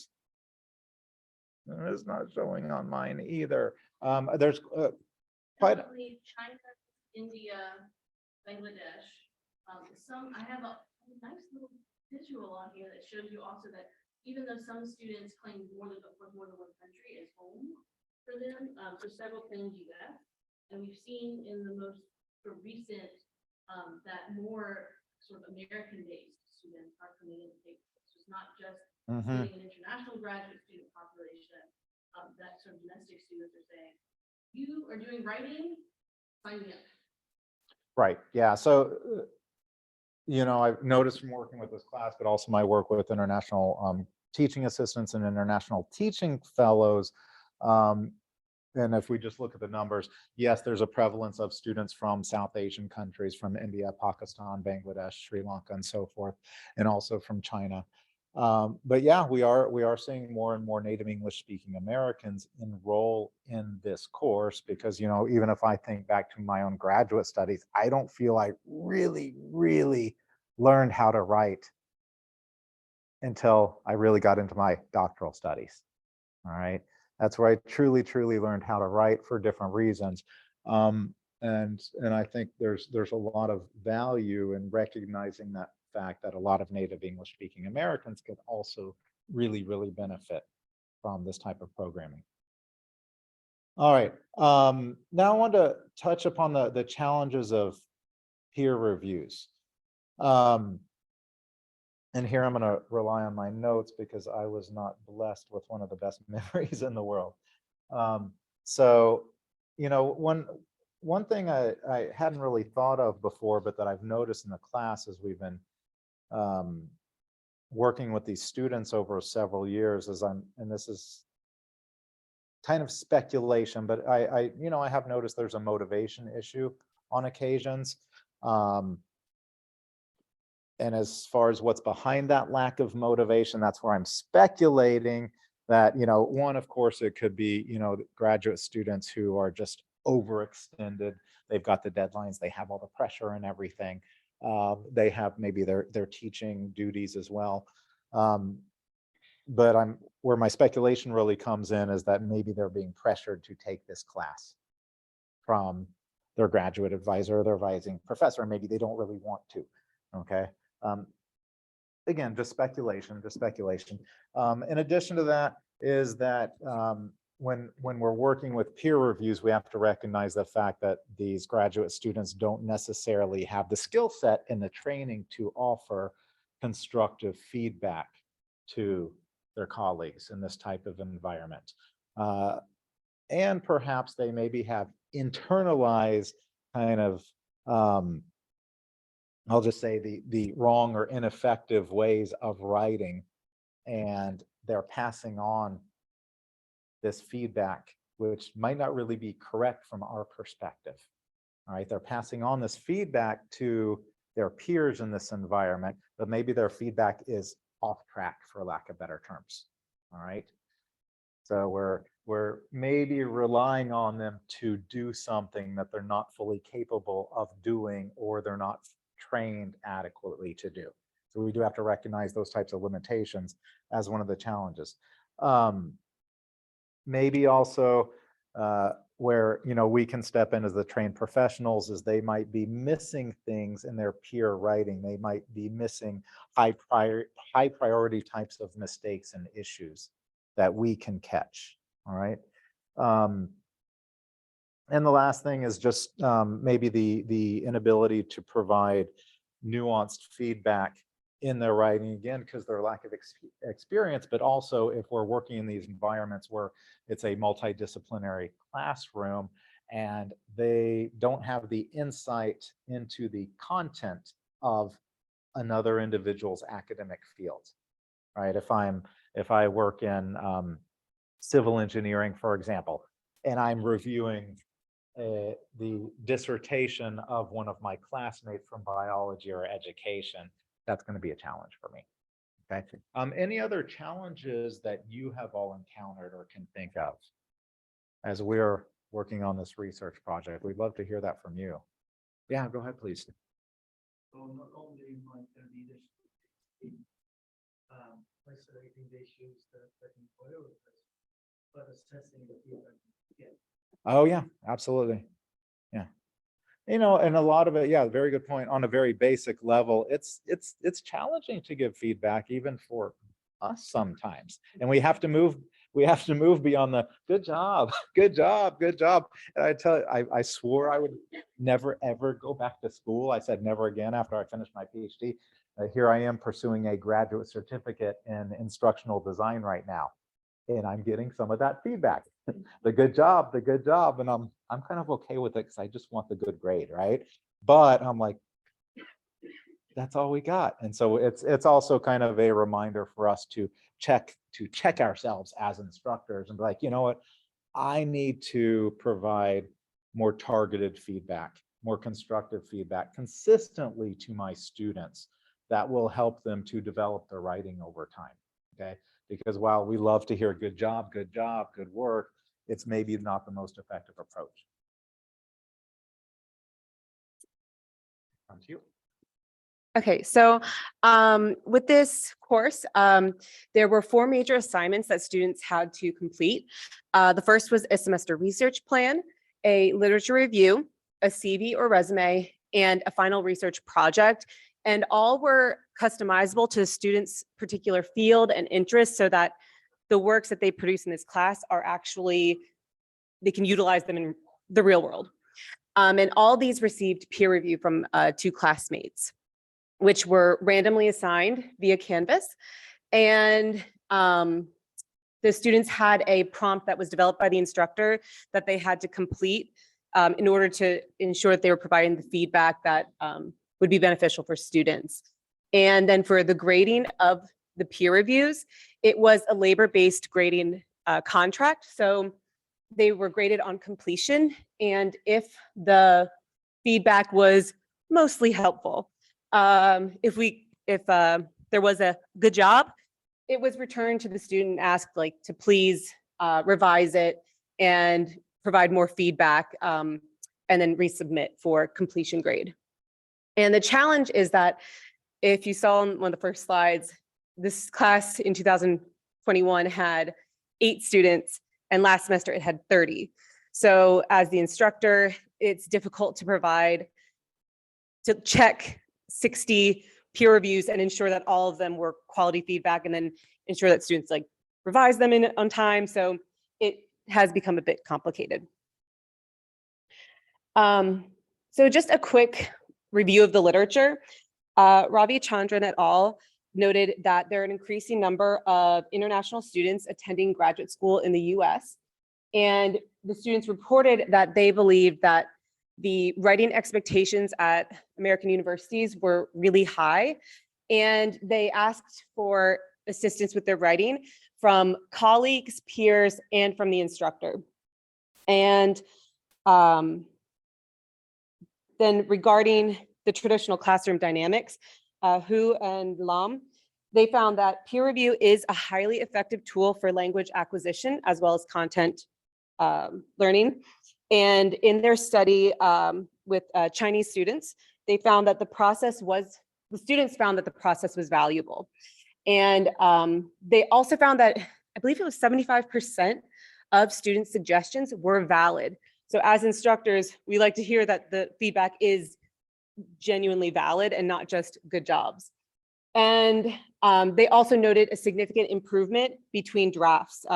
it's not showing on mine either. There's quite. China, India, Bangladesh. I have a nice little visual on here that shows you also that even though some students claim more than one country as home for them, so several claim US, and we've seen in the most recent that more sort of American-based students are coming in to take this. So it's not just getting an international graduate student population. That sort of domestic students are saying, "You are doing writing, sign me up." Right. Yeah. So, I've noticed from working with this class, but also my work with international teaching assistants and international teaching fellows. And if we just look at the numbers, yes, there's a prevalence of students from South Asian countries, from India, Pakistan, Bangladesh, Sri Lanka, and so forth, and also from China. But yeah, we are seeing more and more native English speaking Americans enroll in this course because, even if I think back to my own graduate studies, I don't feel I really learned how to write until I really got into my doctoral studies. All right. That's where I truly learned how to write for different reasons. And I think there's a lot of value in recognizing that fact that a lot of native English speaking Americans can also really benefit from this type of programming. All right. Now I want to touch upon the challenges of peer reviews. And here I'm going to rely on my notes because I was not blessed with one of the best memories in the world. So, one thing I hadn't really thought of before, but that I've noticed in the class as we've been working with these students over several years and this is kind of speculation, but I have noticed there's a motivation issue on occasions. And as far as what's behind that lack of motivation, that's where I'm speculating that, one, of course, it could be, graduate students who are just overextended. They've got the deadlines, they have all the pressure and everything. They have maybe their teaching duties as well. But where my speculation really comes in is that maybe they're being pressured to take this class from their graduate advisor or their advising professor. Maybe they don't really want to. Okay. Again, just speculation. In addition to that is that when we're working with peer reviews, we have to recognize the fact that these graduate students don't necessarily have the skill set and the training to offer constructive feedback to their colleagues in this type of environment. And perhaps they maybe have internalized kind of I'll just say the wrong or ineffective ways of writing, and they're passing on this feedback, which might not really be correct from our perspective. All right, they're passing on this feedback to their peers in this environment, but maybe their feedback is off track, for lack of better terms. All right. So we're maybe relying on them to do something that they're not fully capable of doing, or they're not trained adequately to do. So we do have to recognize those types of limitations as one of the challenges. Maybe also where we can step in as the trained professionals is they might be missing things in their peer writing. They might be missing high priority types of mistakes and issues that we can catch. All right. And the last thing is just maybe the inability to provide nuanced feedback in their writing, again, because their lack of experience, but also if we're working in these environments where it's a multidisciplinary classroom and they don't have the insight into the content of another individual's academic field, right? If I work in civil engineering, for example, and I'm reviewing the dissertation of one of my classmates from biology or education, that's going to be a challenge for me. Okay. Any other challenges that you have all encountered or can think of as we're working on this research project? We'd love to hear that from you. Yeah, go ahead, please. So not only might there be this isolating the issues that employer will face, but assessing the feedback. Oh yeah, absolutely. Yeah. And a lot of it, yeah, very good point. On a very basic level, it's challenging to give feedback even for us sometimes. And we have to move beyond the good job, good job, good job. And I tell you, I swore I would never ever go back to school. I said never again after I finished my PhD. Here I am pursuing a graduate certificate in instructional design right now. And I'm getting some of that feedback. The good job, the good job. And I'm kind of okay with it because I just want the good grade, right? But I'm like, that's all we got. And so it's also kind of a reminder for us to check ourselves as instructors and be like, you know what, I need to provide more targeted feedback, more constructive feedback consistently to my students that will help them to develop their writing over time. Okay. Because while we love to hear good job, good work, it's maybe not the most effective approach. On to you. Okay, so with this course, there were 4 major assignments that students had to complete. The first was a semester research plan, a literature review, a CV or resume, and a final research project. And all were customizable to the students' particular field and interest so that the works that they produce in this class are actually, they can utilize them in the real world. And all these received peer review from 2 classmates, which were randomly assigned via Canvas. And the students had a prompt that was developed by the instructor that they had to complete in order to ensure that they were providing the feedback that would be beneficial for students. And then for the grading of the peer reviews, it was a labor-based grading contract. So they were graded on completion. And if the feedback was mostly helpful, if there was a good job, it was returned to the student, asked to please revise it and provide more feedback, and then resubmit for completion grade. And the challenge is that if you saw on one of the first slides, this class in 2021 had 8 students, and last semester it had 30. So as the instructor, it's difficult to check 60 peer reviews and ensure that all of them were quality feedback, and then ensure that students revise them on time. So it has become a bit complicated. So just a quick review of the literature. Ravi Chandran et al. Noted that there are an increasing number of international students attending graduate school in the US. And the students reported that they believed that the writing expectations at American universities were really high, and they asked for assistance with their writing from colleagues, peers, and from the instructor. And then regarding the traditional classroom dynamics, Hu and Lam, they found that peer review is a highly effective tool for language acquisition as well as content learning. And in their study with Chinese students, they found that the students found that the process was valuable. And they also found that, I believe it was 75% of student suggestions were valid. So as instructors, we like to hear that the feedback is genuinely valid and not just good jobs. And they also noted a significant improvement between drafts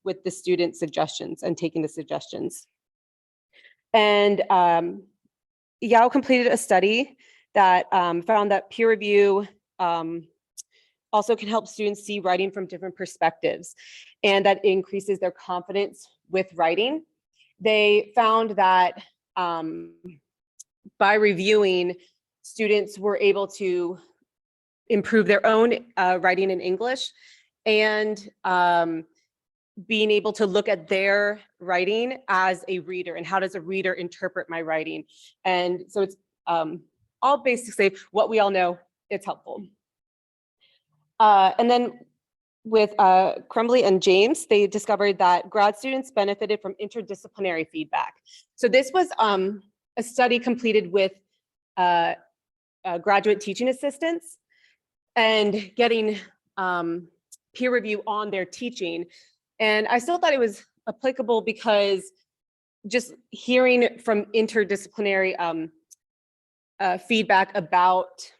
with the student suggestions and taking the suggestions. And Yao completed a study that found that peer review also can help students see writing from different perspectives, and that increases their confidence with writing. They found that by reviewing, students were able to improve their own writing in English, and being able to look at their writing as a reader, and how does a reader interpret my writing. And so it's all basically what we all know, it's helpful. And then with Crumbly and James, they discovered that grad students benefited from interdisciplinary feedback. So this was a study completed with graduate teaching assistants and getting peer review on their teaching. And I still thought it was applicable because just hearing from interdisciplinary feedback about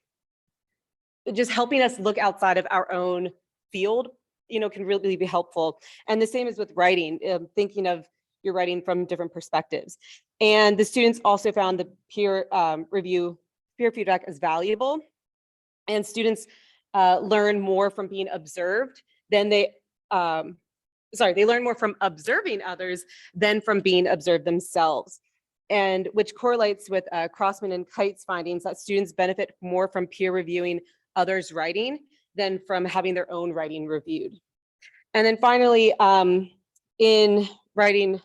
just helping us look outside of our own field, can really be helpful. And the same is with writing, thinking of your writing from different perspectives. And the students also found the peer feedback as valuable. And students learn more from being observed than they learn more from observing others than from being observed themselves. And which correlates with Crossman and Kite's findings that students benefit more from peer reviewing others' writing than from having their own writing reviewed. And then finally, in writing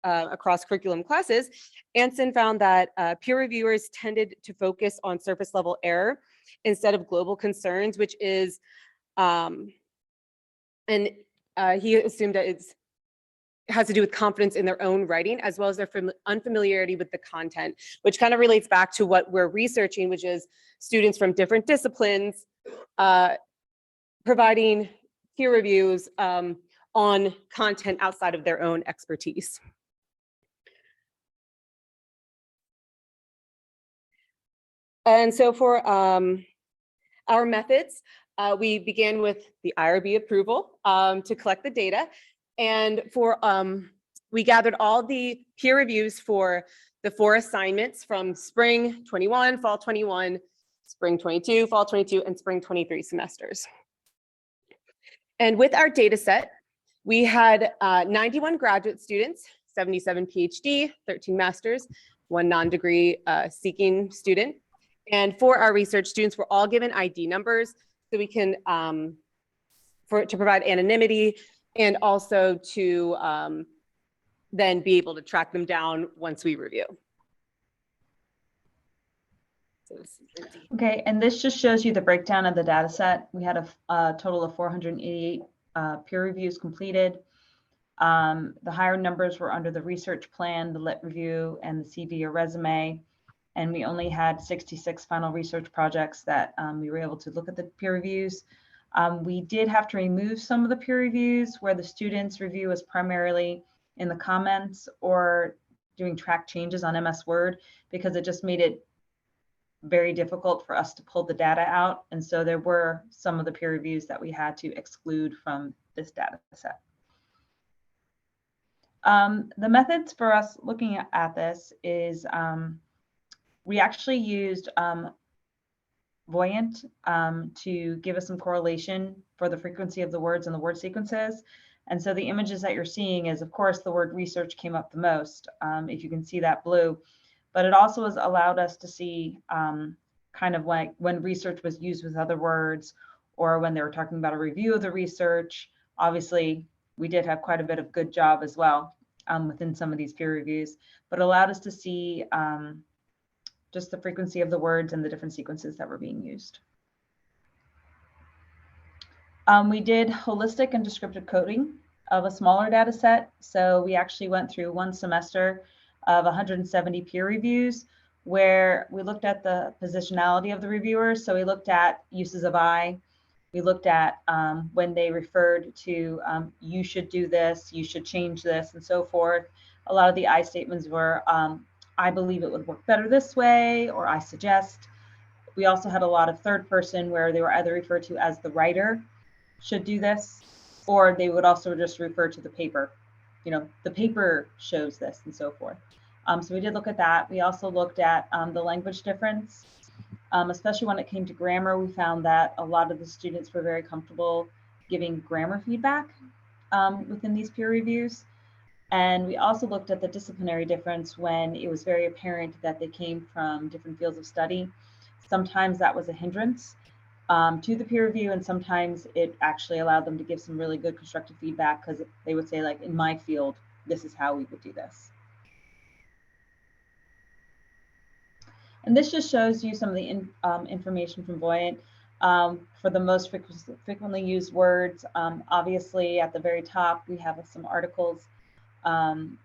across curriculum classes, Anson found that peer reviewers tended to focus on surface level error instead of global concerns, which is, he assumed that it has to do with confidence in their own writing, as well as their unfamiliarity with the content, which kind of relates back to what we're researching, which is students from different disciplines providing peer reviews on content outside of their own expertise. And so for our methods, we began with the IRB approval to collect the data. And for we gathered all the peer reviews for the 4 assignments from spring 21, fall 21, spring 22, fall 22, and spring 23 semesters. And with our data set, we had 91 graduate students, 77 PhD, 13 masters, 1 non-degree seeking student. And for our research, students were all given ID numbers so we can, to provide anonymity, and also to then be able to track them down once we review. Okay, and this just shows you the breakdown of the data set. We had a total of 488 peer reviews completed. The higher numbers were under the research plan, the lit review, and the CV or resume. And we only had 66 final research projects that we were able to look at the peer reviews. We did have to remove some of the peer reviews where the students' review was primarily in the comments or doing track changes on MS Word, because it just made it very difficult for us to pull the data out. And so there were some of the peer reviews that we had to exclude from this data set. The methods for us looking at this is we actually used Voyant to give us some correlation for the frequency of the words and the word sequences. And so the images that you're seeing is, of course, the word research came up the most, if you can see that blue. But it also has allowed us to see kind of like when research was used with other words, or when they were talking about a review of the research, Obviously, we did have quite a bit of good job as well within some of these peer reviews, but allowed us to see just the frequency of the words and the different sequences that were being used. We did holistic and descriptive coding of a smaller data set. So we actually went through one semester of 170 peer reviews where we looked at the positionality of the reviewers. So we looked at uses of I. We looked at when they referred to you should do this, you should change this, and so forth. A lot of the I statements were, I believe it would work better this way, or I suggest. We also had a lot of third person where they were either referred to as the writer should do this, or they would also just refer to the paper. You know, the paper shows this and so forth. So we did look at that. We also looked at the language difference, especially when it came to grammar. We found that a lot of the students were very comfortable giving grammar feedback within these peer reviews. And we also looked at the disciplinary difference when it was very apparent that they came from different fields of study. Sometimes that was a hindrance to the peer review, and sometimes it actually allowed them to give some really good constructive feedback because they would say, like, in my field, this is how we would do this. And this just shows you some of the information from Voyant. For the most frequently used words, obviously at the very top, we have some articles and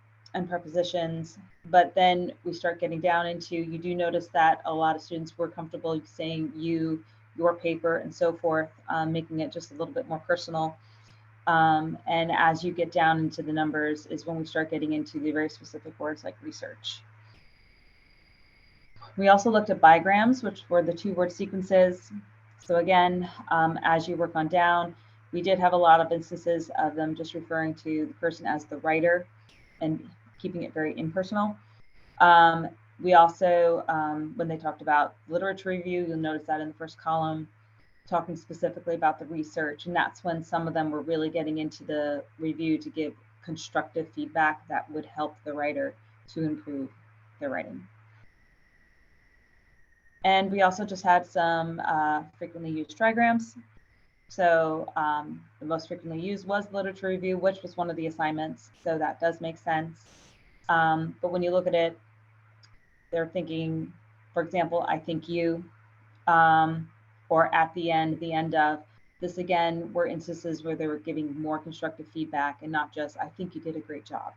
prepositions, but then we start getting down into, you do notice that a lot of students were comfortable saying you, your paper, and so forth, making it just a little bit more personal. And as you get down into the numbers is when we start getting into the very specific words like research. We also looked at bigrams, which were the 2-word sequences. So again, as you work on down, we did have a lot of instances of them just referring to the person as the writer and keeping it very impersonal. We also, when they talked about literature review, you'll notice that in the first column, talking specifically about the research. And that's when some of them were really getting into the review to give constructive feedback that would help the writer to improve their writing. And we also just had some frequently used trigrams. So the most frequently used was literature review, which was one of the assignments. So that does make sense. But when you look at it, they're thinking, for example, I think you, or at the end of. This again were instances where they were giving more constructive feedback and not just, I think you did a great job.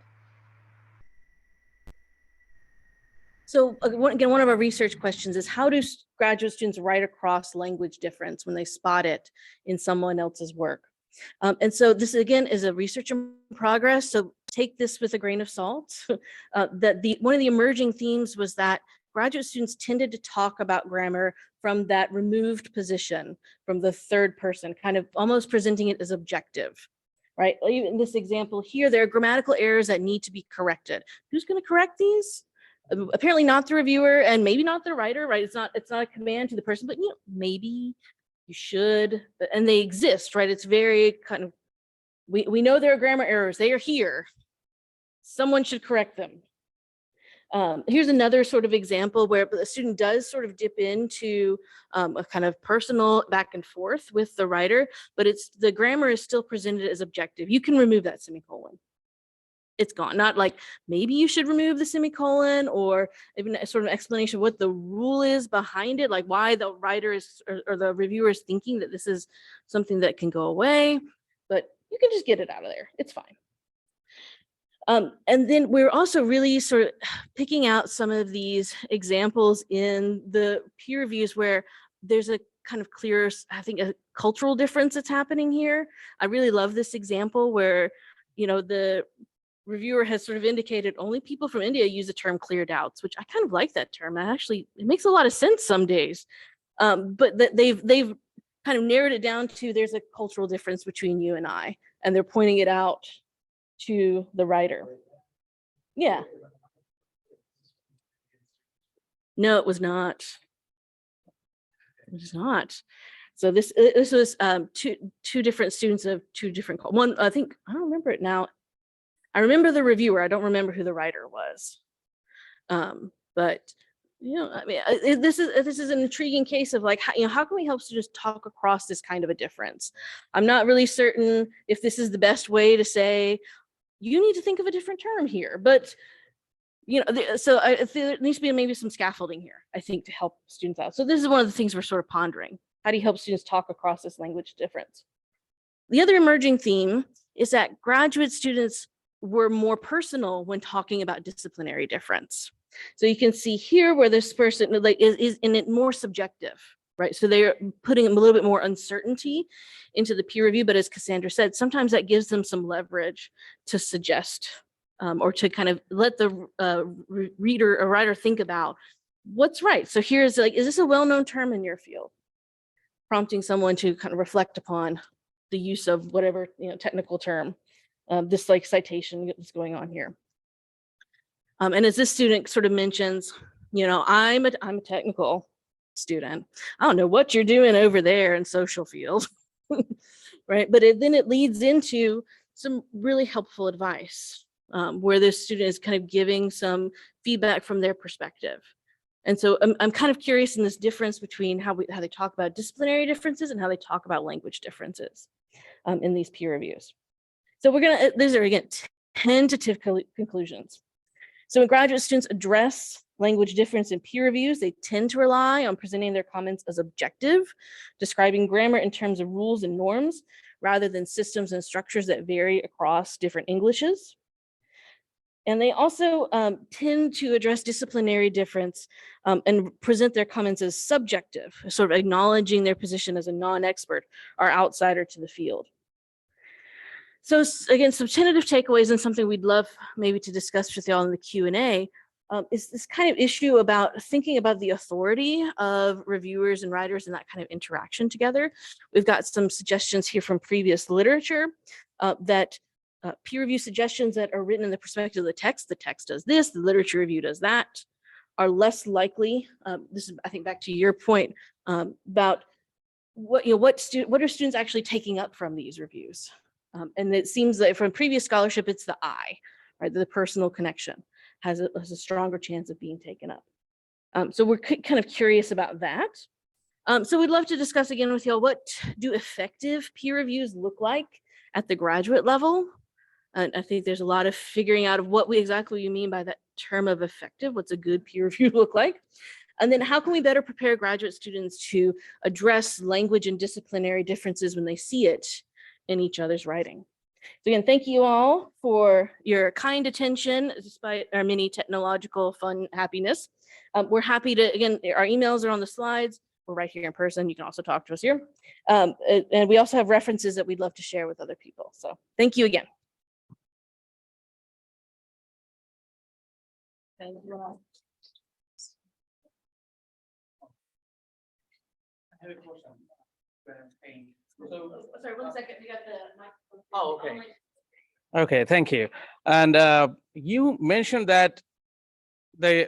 So again, one of our research questions is, how do graduate students write across language difference when they spot it in someone else's work? And so this again is a research in progress, so take this with a grain of salt. That one of the emerging themes was that graduate students tended to talk about grammar from that removed position, from the third person, kind of almost presenting it as objective, right? Even in this example here, there are grammatical errors that need to be corrected. Who's going to correct these? Apparently not the reviewer, and maybe not the writer, right? It's not a command to the person, but you know, maybe you should, and they exist, right? It's very kind of, we know there are grammar errors, they are here. Someone should correct them. Here's another sort of example where the student does sort of dip into a kind of personal back and forth with the writer, but the grammar is still presented as objective. You can remove that semicolon. It's gone. Not like maybe you should remove the semicolon, or even a sort of explanation of what the rule is behind it, like why the writer is or the reviewer is thinking that this is something that can go away, but you can just get it out of there. It's fine. And then we're also really sort of picking out some of these examples in the peer reviews where there's a kind of clear, I think, a cultural difference that's happening here. I really love this example where, you know, the reviewer has sort of indicated only people from India use the term clear doubts, which I kind of like that term. It makes a lot of sense some days. But that they've kind of narrowed it down to there's a cultural difference between you and I, and they're pointing it out to the writer. Yeah. No, it was not. It was not. So this was two different students of two different, one, I think, I don't remember it now. I remember the reviewer. I don't remember who the writer was. But I mean, this is an intriguing case of like, how can we help students talk across this kind of a difference? I'm not really certain if this is the best way to say, you need to think of a different term here, but there needs to be maybe some scaffolding here, I think, to help students out. So this is one of the things we're sort of pondering. How do you help students talk across this language difference? The other emerging theme is that graduate students were more personal when talking about disciplinary difference. So you can see here where this person is in it more subjective, right? So they're putting a little bit more uncertainty into the peer review, but as Cassandra said, sometimes that gives them some leverage to suggest or to kind of let the reader or writer think about what's right. So here's like, is this a well-known term in your field? Prompting someone to kind of reflect upon the use of whatever technical term, this like citation that's going on here. And as this student sort of mentions, I'm a technical student. I don't know what you're doing over there in social field, right? But then it leads into some really helpful advice where the student is kind of giving some feedback from their perspective. And so I'm kind of curious in this difference between how they talk about disciplinary differences and how they talk about language differences in these peer reviews. So these are again, tentative conclusions. So when graduate students address language difference in peer reviews, they tend to rely on presenting their comments as objective, describing grammar in terms of rules and norms, rather than systems and structures that vary across different Englishes. And they also tend to address disciplinary difference and present their comments as subjective, sort of acknowledging their position as a non-expert or outsider to the field. So again, some tentative takeaways and something we'd love maybe to discuss with y'all in the Q&A is this kind of issue about thinking about the authority of reviewers and writers and that kind of interaction together. We've got some suggestions here from previous literature that peer review suggestions that are written in the perspective of the text does this, the literature review does that, are less likely. This is, I think, back to your point about what are students actually taking up from these reviews? And it seems that from previous scholarship, it's the I, right? The personal connection has a stronger chance of being taken up. So we're kind of curious about that. So we'd love to discuss again with y'all, what do effective peer reviews look like at the graduate level? And I think there's a lot of figuring out of what exactly you mean by that term of effective. What's a good peer review look like? And then how can we better prepare graduate students to address language and disciplinary differences when they see it in each other's writing? So again, thank you all for your kind attention, despite our many technological fun happiness. We're happy to, again, our emails are on the slides. We're right here in person. You can also talk to us here. And we also have references that we'd love to share with other people. So thank you again. Thank you all. I have a question. Sorry, 1 second. We got the microphone. Oh, okay. Okay, thank you. And you mentioned that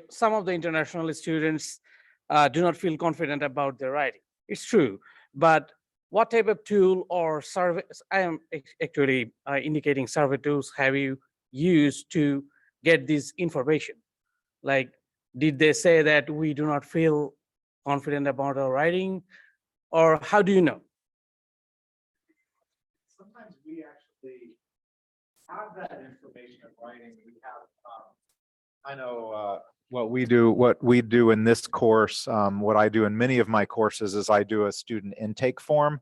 some of the international students do not feel confident about their writing. It's true, but what type of tool or survey, I am actually indicating survey tools, have you used to get this information? Like, did they say that we do not feel confident about our writing, or how do you know? Sometimes we actually have that information in writing. We have, I know what we do in this course, what I do in many of my courses is I do a student intake form.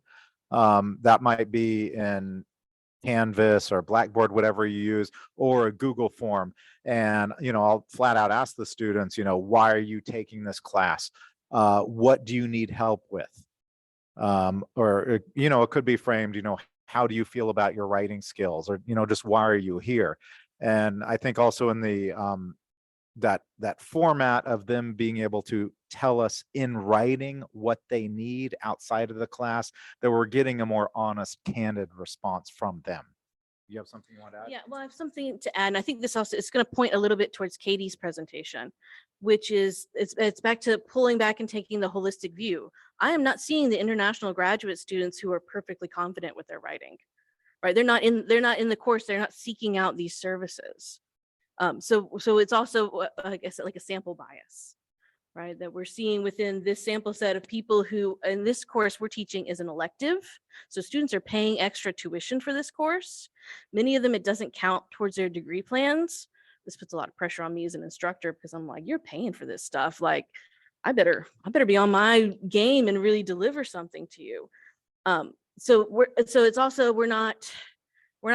That might be in Canvas or Blackboard, whatever you use, or a Google form. And, I'll flat out ask the students, why are you taking this class? What do you need help with? Or, it could be framed, how do you feel about your writing skills? Or, just why are you here? And I think also in the, that format of them being able to tell us in writing what they need outside of the class, that we're getting a more honest, candid response from them. You have something you want to add? Yeah, well, I have something to add. And I think this also is going to point a little bit towards Katie's presentation, which is it's back to pulling back and taking the holistic view. I am not seeing the international graduate students who are perfectly confident with their writing, right? They're not in the course. They're not seeking out these services. So it's also, I guess, like a sample bias, right? That we're seeing within this sample set of people who, in this course we're teaching is an elective. So students are paying extra tuition for this course. Many of them, it doesn't count towards their degree plans. This puts a lot of pressure on me as an instructor because I'm like, you're paying for this stuff. Like, I better be on my game and really deliver something to you. So it's also, we're not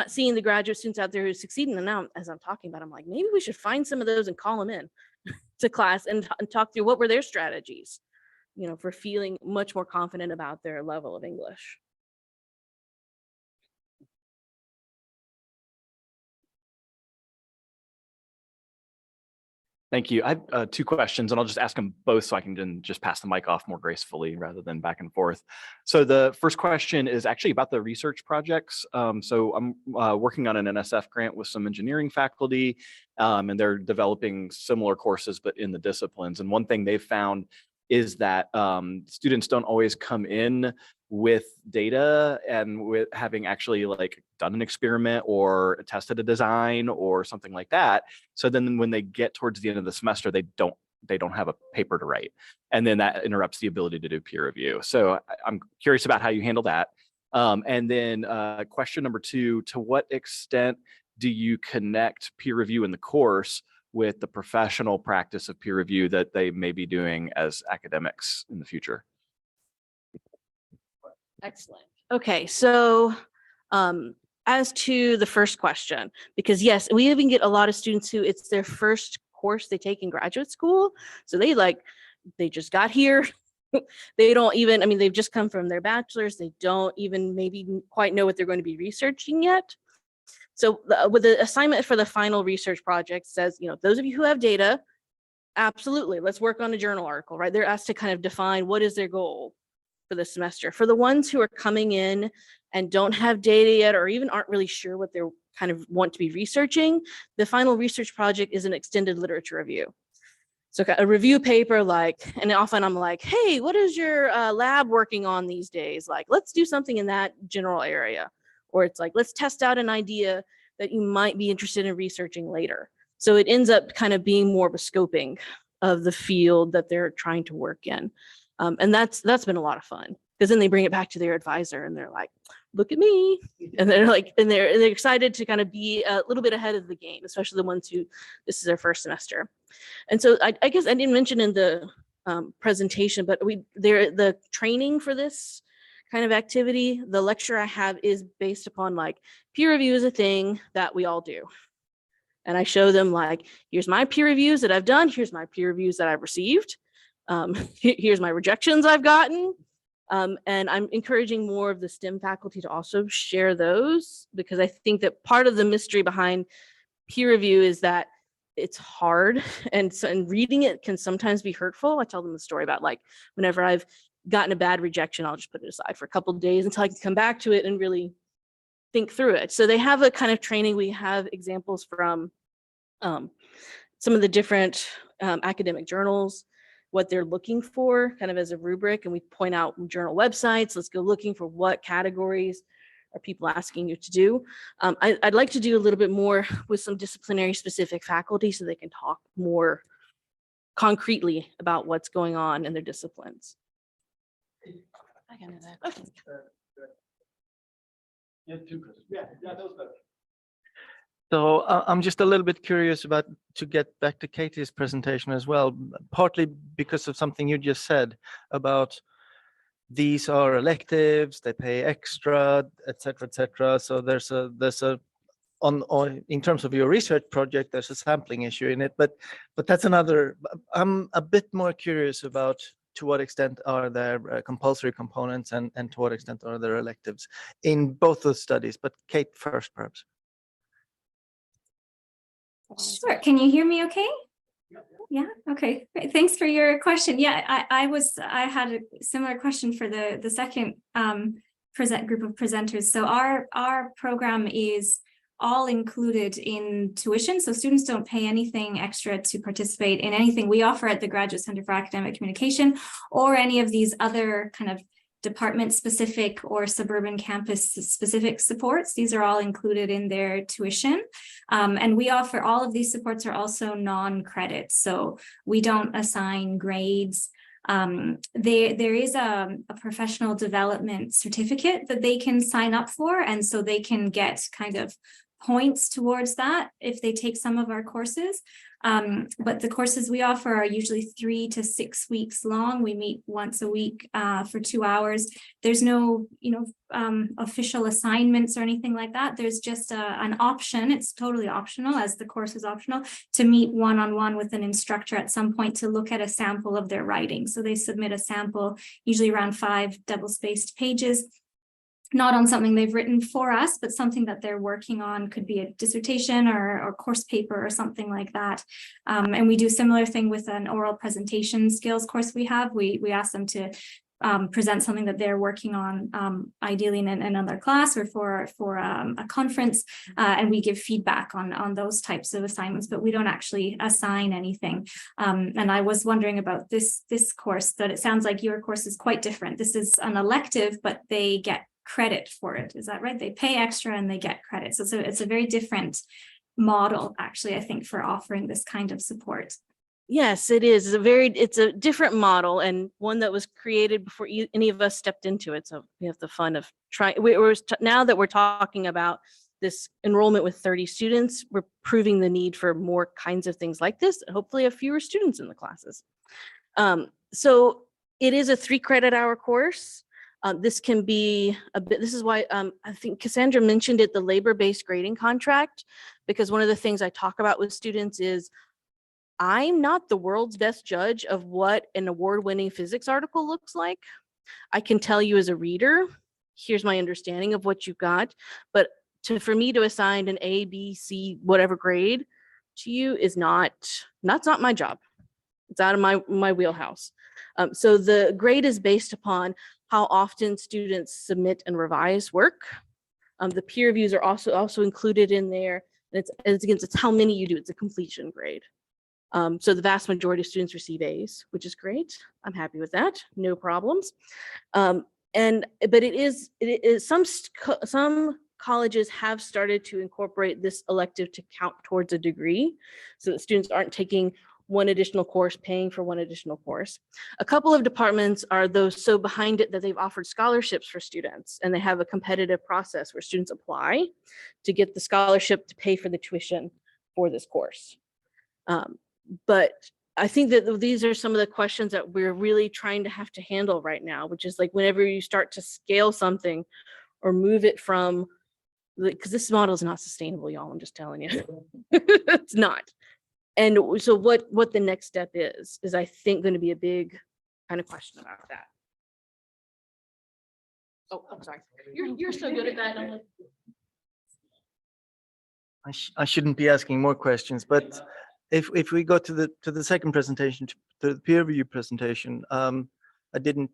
seeing the graduate students out there who succeed. And now as I'm talking about, I'm like, maybe we should find some of those and call them in to class and talk through what were their strategies, for feeling much more confident about their level of English. Thank you. I have 2 questions, and I'll just ask them both so I can then just pass the mic off more gracefully rather than back and forth. So the first question is actually about the research projects. So I'm working on an NSF grant with some engineering faculty, and they're developing similar courses, but in the disciplines. And one thing they've found is that students don't always come in with data and with having actually like done an experiment or tested a design or something like that. So then when they get towards the end of the semester, they don't have a paper to write. And then that interrupts the ability to do peer review. So I'm curious about how you handle that. And then question number 2, to what extent do you connect peer review in the course with the professional practice of peer review that they may be doing as academics in the future? Excellent. Okay, so as to the first question, because yes, we even get a lot of students who it's their first course they take in graduate school. So they just got here. They don't even, I mean, they've just come from their bachelor's. They don't even maybe quite know what they're going to be researching yet. So with the assignment for the final research project says, those of you who have data, absolutely, let's work on a journal article, right? They're asked to kind of define what is their goal for the semester. For the ones who are coming in and don't have data yet, or even aren't really sure what they're kind of want to be researching, the final research project is an extended literature review. So a review paper, and often I'm like, hey, what is your lab working on these days? Like, let's do something in that general area. Or it's like, let's test out an idea that you might be interested in researching later. So it ends up kind of being more of a scoping of the field that they're trying to work in. And that's been a lot of fun, because then they bring it back to their advisor and they're like, look at me. And they're like, and they're excited to kind of be a little bit ahead of the game, especially the ones who this is their first semester. And so I guess I didn't mention in the presentation, but the training for this kind of activity, the lecture I have is based upon like peer review is a thing that we all do. And I show them like, here's my peer reviews that I've done. Here's my peer reviews that I've received. Here's my rejections I've gotten. And I'm encouraging more of the STEM faculty to also share those, because I think that part of the mystery behind peer review is that it's hard, and reading it can sometimes be hurtful. I tell them the story about like whenever I've gotten a bad rejection, I'll just put it aside for a couple of days until I can come back to it and really think through it. So they have a kind of training. We have examples from some of the different academic journals, what they're looking for kind of as a rubric, and we point out journal websites. Let's go looking for what categories are people asking you to do. I'd like to do a little bit more with some disciplinary specific faculty so they can talk more concretely about what's going on in their disciplines. I can do that. Okay. So I'm just a little bit curious about, to get back to Katie's presentation as well, partly because of something you just said about these are electives, they pay extra, etc., etc. So there's a on in terms of your research project, there's a sampling issue in it, but that's another. I'm a bit more curious about to what extent are there compulsory components and to what extent are there electives in both those studies. But Kate first, perhaps. Sure. Can you hear me okay? Yeah. Okay. Great. Thanks for your question. Yeah, I had a similar question for the second group of presenters. So our program is all included in tuition. So students don't pay anything extra to participate in anything we offer at the Graduate Center for Academic Communication or any of these other kind of department-specific or suburban campus-specific supports. These are all included in their tuition. And we offer all of these supports are also non-credit, so we don't assign grades. There is a professional development certificate that they can sign up for, and so they can get kind of points towards that if they take some of our courses. But the courses we offer are usually 3 to 6 weeks long. We meet once a week for 2 hours. There's no, official assignments or anything like that. There's just an option. It's totally optional, as the course is optional, to meet one-on-one with an instructor at some point to look at a sample of their writing. So they submit a sample, usually around 5 double-spaced pages, not on something they've written for us, but something that they're working on. Could be a dissertation or course paper or something like that. And we do a similar thing with an oral presentation skills course we have. We ask them to present something that they're working on, ideally in another class or for a conference, and we give feedback on those types of assignments, but we don't actually assign anything. And I was wondering about this course, that it sounds like your course is quite different. This is an elective, but they get credit for it. Is that right? They pay extra and they get credit. So it's a very different model, actually, I think, for offering this kind of support. Yes, it is. It's a different model, and one that was created before any of us stepped into it. So we have the fun of trying. Now that we're talking about this enrollment with 30 students, we're proving the need for more kinds of things like this, and hopefully have fewer students in the classes. So it is a 3 credit hour course. This can be a bit, this is why I think Cassandra mentioned it, the labor-based grading contract, because one of the things I talk about with students is I'm not the world's best judge of what an award-winning physics article looks like. I can tell you as a reader, here's my understanding of what you got, but for me to assign an A, B, C, whatever grade to you is that's not my job. It's out of my wheelhouse. So the grade is based upon how often students submit and revise work. The peer reviews are also included in there. It's how many you do. It's a completion grade. So the vast majority of students receive A's, which is great. I'm happy with that. No problems. But it is some colleges have started to incorporate this elective to count towards a degree, so that students aren't taking one additional course, paying for one additional course. A couple of departments are those so behind it that they've offered scholarships for students, and they have a competitive process where students apply to get the scholarship to pay for the tuition for this course. But I think that these are some of the questions that we're really trying to have to handle right now, which is like whenever you start to scale something or move it from, because this model is not sustainable, y'all, I'm just telling you. It's not. And so what the next step is I think going to be a big kind of question about that. Oh, I'm sorry. You're so good at that. I'm like, I shouldn't be asking more questions, but if we go to the second presentation, to the peer review presentation, on the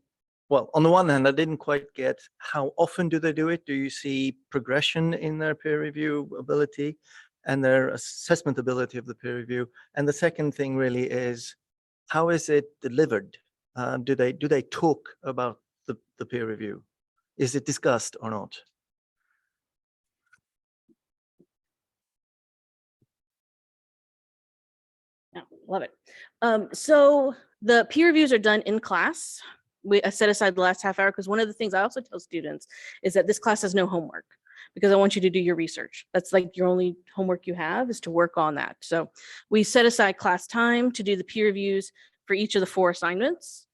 one hand, I didn't quite get how often do they do it? Do you see progression in their peer review ability and their assessment ability of the peer review? And the second thing really is, how is it delivered? Do they talk about the peer review? Is it discussed or not? no, love it. So the peer reviews are done in class. I set aside the last half hour because one of the things I also tell students is that this class has no homework, because I want you to do your research. That's like your only homework you have is to work on that. So we set aside class time to do the peer reviews for each of the 4 assignments,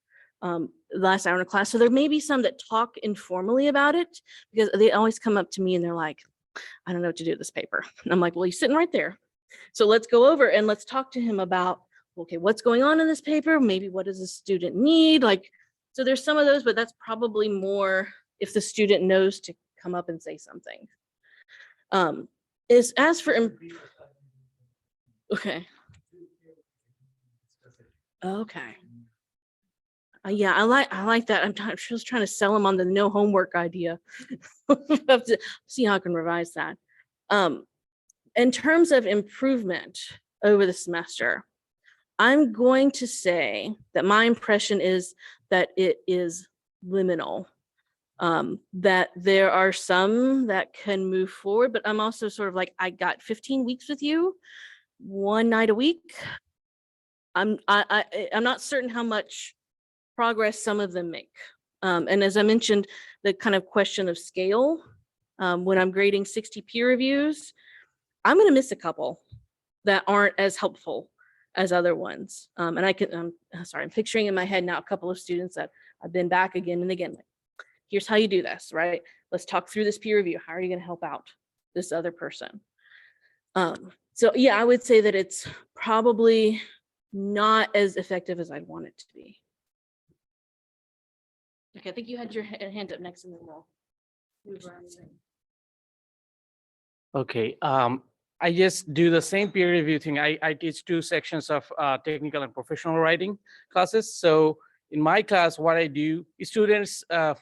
the last hour in class. So there may be some that talk informally about it, because they always come up to me and they're like, I don't know what to do with this paper. And I'm like, well, he's sitting right there. So let's go over and let's talk to him about, okay, what's going on in this paper? Maybe what does the student need? So there's some of those, but that's probably more if the student knows to come up and say something. As for okay. Yeah, I like that. I'm just trying to sell them on the no homework idea. Have to see how I can revise that. In terms of improvement over the semester, I'm going to say that my impression is that it is liminal. That there are some that can move forward, but I'm also sort of like, I got 15 weeks with you, one night a week. I'm not certain how much progress some of them make. And as I mentioned, the kind of question of scale, when I'm grading 60 peer reviews, I'm going to miss a couple that aren't as helpful as other ones. And I'm picturing in my head now a couple of students that I've been back again and again. Like, here's how you do this, right? Let's talk through this peer review. How are you going to help out this other person? So yeah, I would say that it's probably not as effective as I'd want it to be. Okay, I think you had your hand up next, and then we'll move around. Okay, I just do the same peer review thing. I teach 2 sections of technical and professional writing classes. So in my class, what I do, students are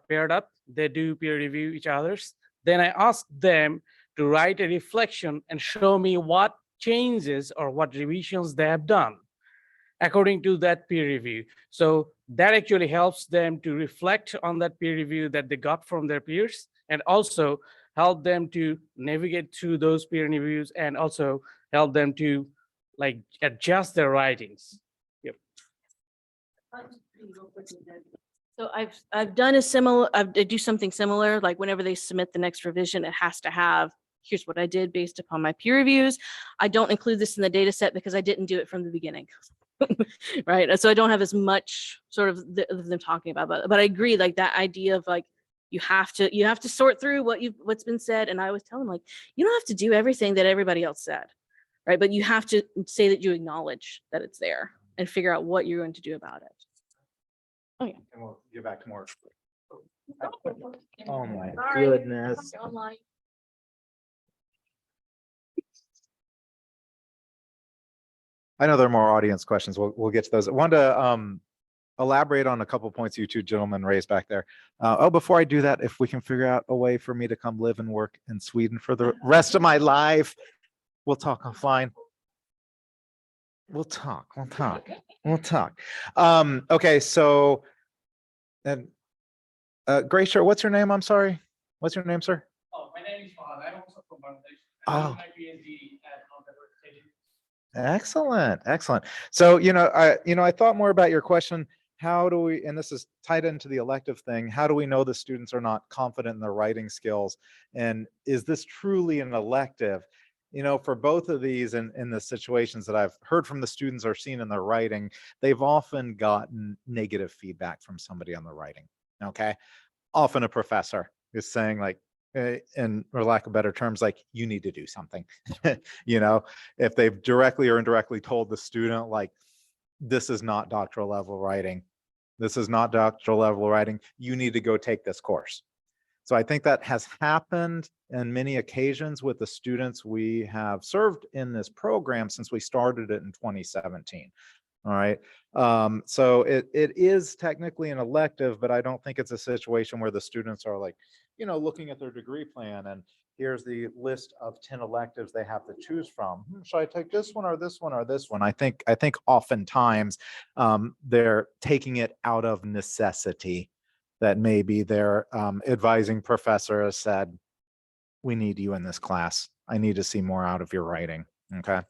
paired up. They do peer review each other's. Then I ask them to write a reflection and show me what changes or what revisions they have done according to that peer review. So that actually helps them to reflect on that peer review that they got from their peers, and also help them to navigate through those peer reviews, and also help them to like adjust their writings. Yep. So I've done a similar, I do something similar, like whenever they submit the next revision, it has to have, here's what I did based upon my peer reviews. I don't include this in the data set because I didn't do it from the beginning. Right. So I don't have as much sort of them talking about, but I agree, like that idea of like, you have to sort through what's been said. And I always tell them, like, you don't have to do everything that everybody else said. Right. But you have to say that you acknowledge that it's there and figure out what you're going to do about it. Oh yeah. And we'll get back to more. Oh my goodness. Online. I know there are more audience questions. We'll get to those. I wanted to elaborate on a couple points you 2 gentlemen raised back there. Before I do that, if we can figure out a way for me to come live and work in Sweden for the rest of my life, we'll talk offline. We'll talk. Okay, so and gray shirt, what's your name? I'm sorry. What's your name, sir? Oh, my name is Fahad. I'm also from Bangladesh. Oh. My PhD at State. Excellent. So, I thought more about your question. How do we, and this is tied into the elective thing, how do we know the students are not confident in their writing skills? And is this truly an elective? For both of these in the situations that I've heard from the students or seen in their writing, they've often gotten negative feedback from somebody on the writing, okay? Often a professor is saying like, and for lack of better terms, like, you need to do something. If they've directly or indirectly told the student, like, this is not doctoral level writing, you need to go take this course. So I think that has happened on many occasions with the students we have served in this program since we started it in 2017. All right. So it is technically an elective, but I don't think it's a situation where the students are like, looking at their degree plan and here's the list of 10 electives they have to choose from. Should I take this one or this one or this one? I think oftentimes they're taking it out of necessity, that maybe their advising professor has said, we need you in this class. I need to see more out of your writing. Okay.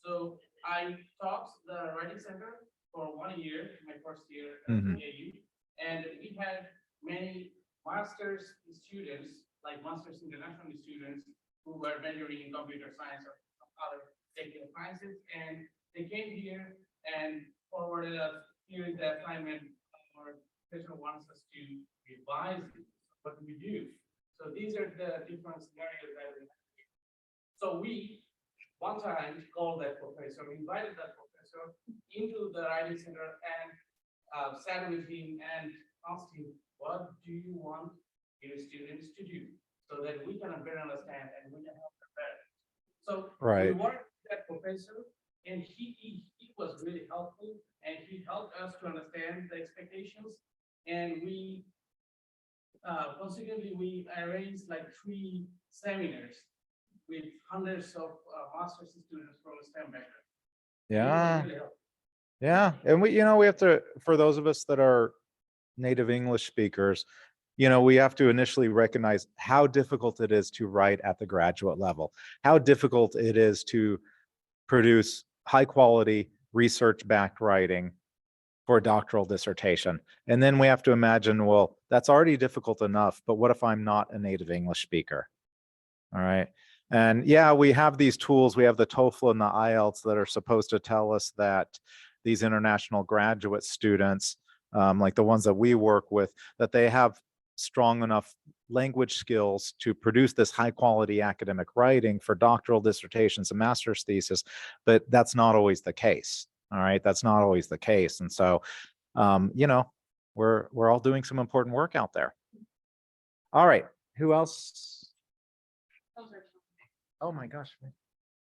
So I taught the writing center for 1 year, my first year at Mhm. AU, and we had many master's students, like master's international students, who were majoring in computer science or some other technical sciences, and they came here and forwarded us, here is the assignment, our professor wants us to revise it. What do we do? So these are the different scenarios that we have. So we one time called that professor, invited that professor into the writing center and sat with him and asked him, what do you want your students to do so that we can better understand and we can help them better. So we worked with that professor and he was really helpful and he helped us to understand the expectations, and we consequently we arranged like 3 seminars with hundreds of master's students from STEM background. Yeah. Yeah. And we have to, for those of us that are native English speakers, we have to initially recognize how difficult it is to write at the graduate level, how difficult it is to produce high quality research backed writing for a doctoral dissertation. And then we have to imagine, well, that's already difficult enough, but what if I'm not a native English speaker? All right. And yeah, we have these tools. We have the TOEFL and the IELTS that are supposed to tell us that these international graduate students, like the ones that we work with, that they have strong enough language skills to produce this high quality academic writing for doctoral dissertations and master's thesis, but that's not always the case. All right, that's not always the case. And so, we're all doing some important work out there. All right, who else? Oh my gosh.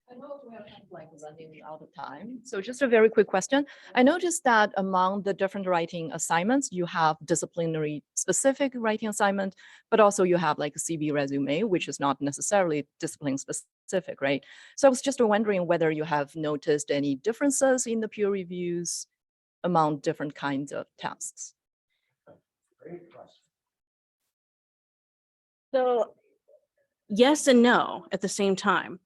I know we have like running out of time. So just a very quick question. I noticed that among the different writing assignments, you have disciplinary specific writing assignment, but also you have like a CV resume, which is not necessarily discipline specific, right? So I was just wondering whether you have noticed any differences in the peer reviews among different kinds of tasks. Great question. So yes and no at the same time.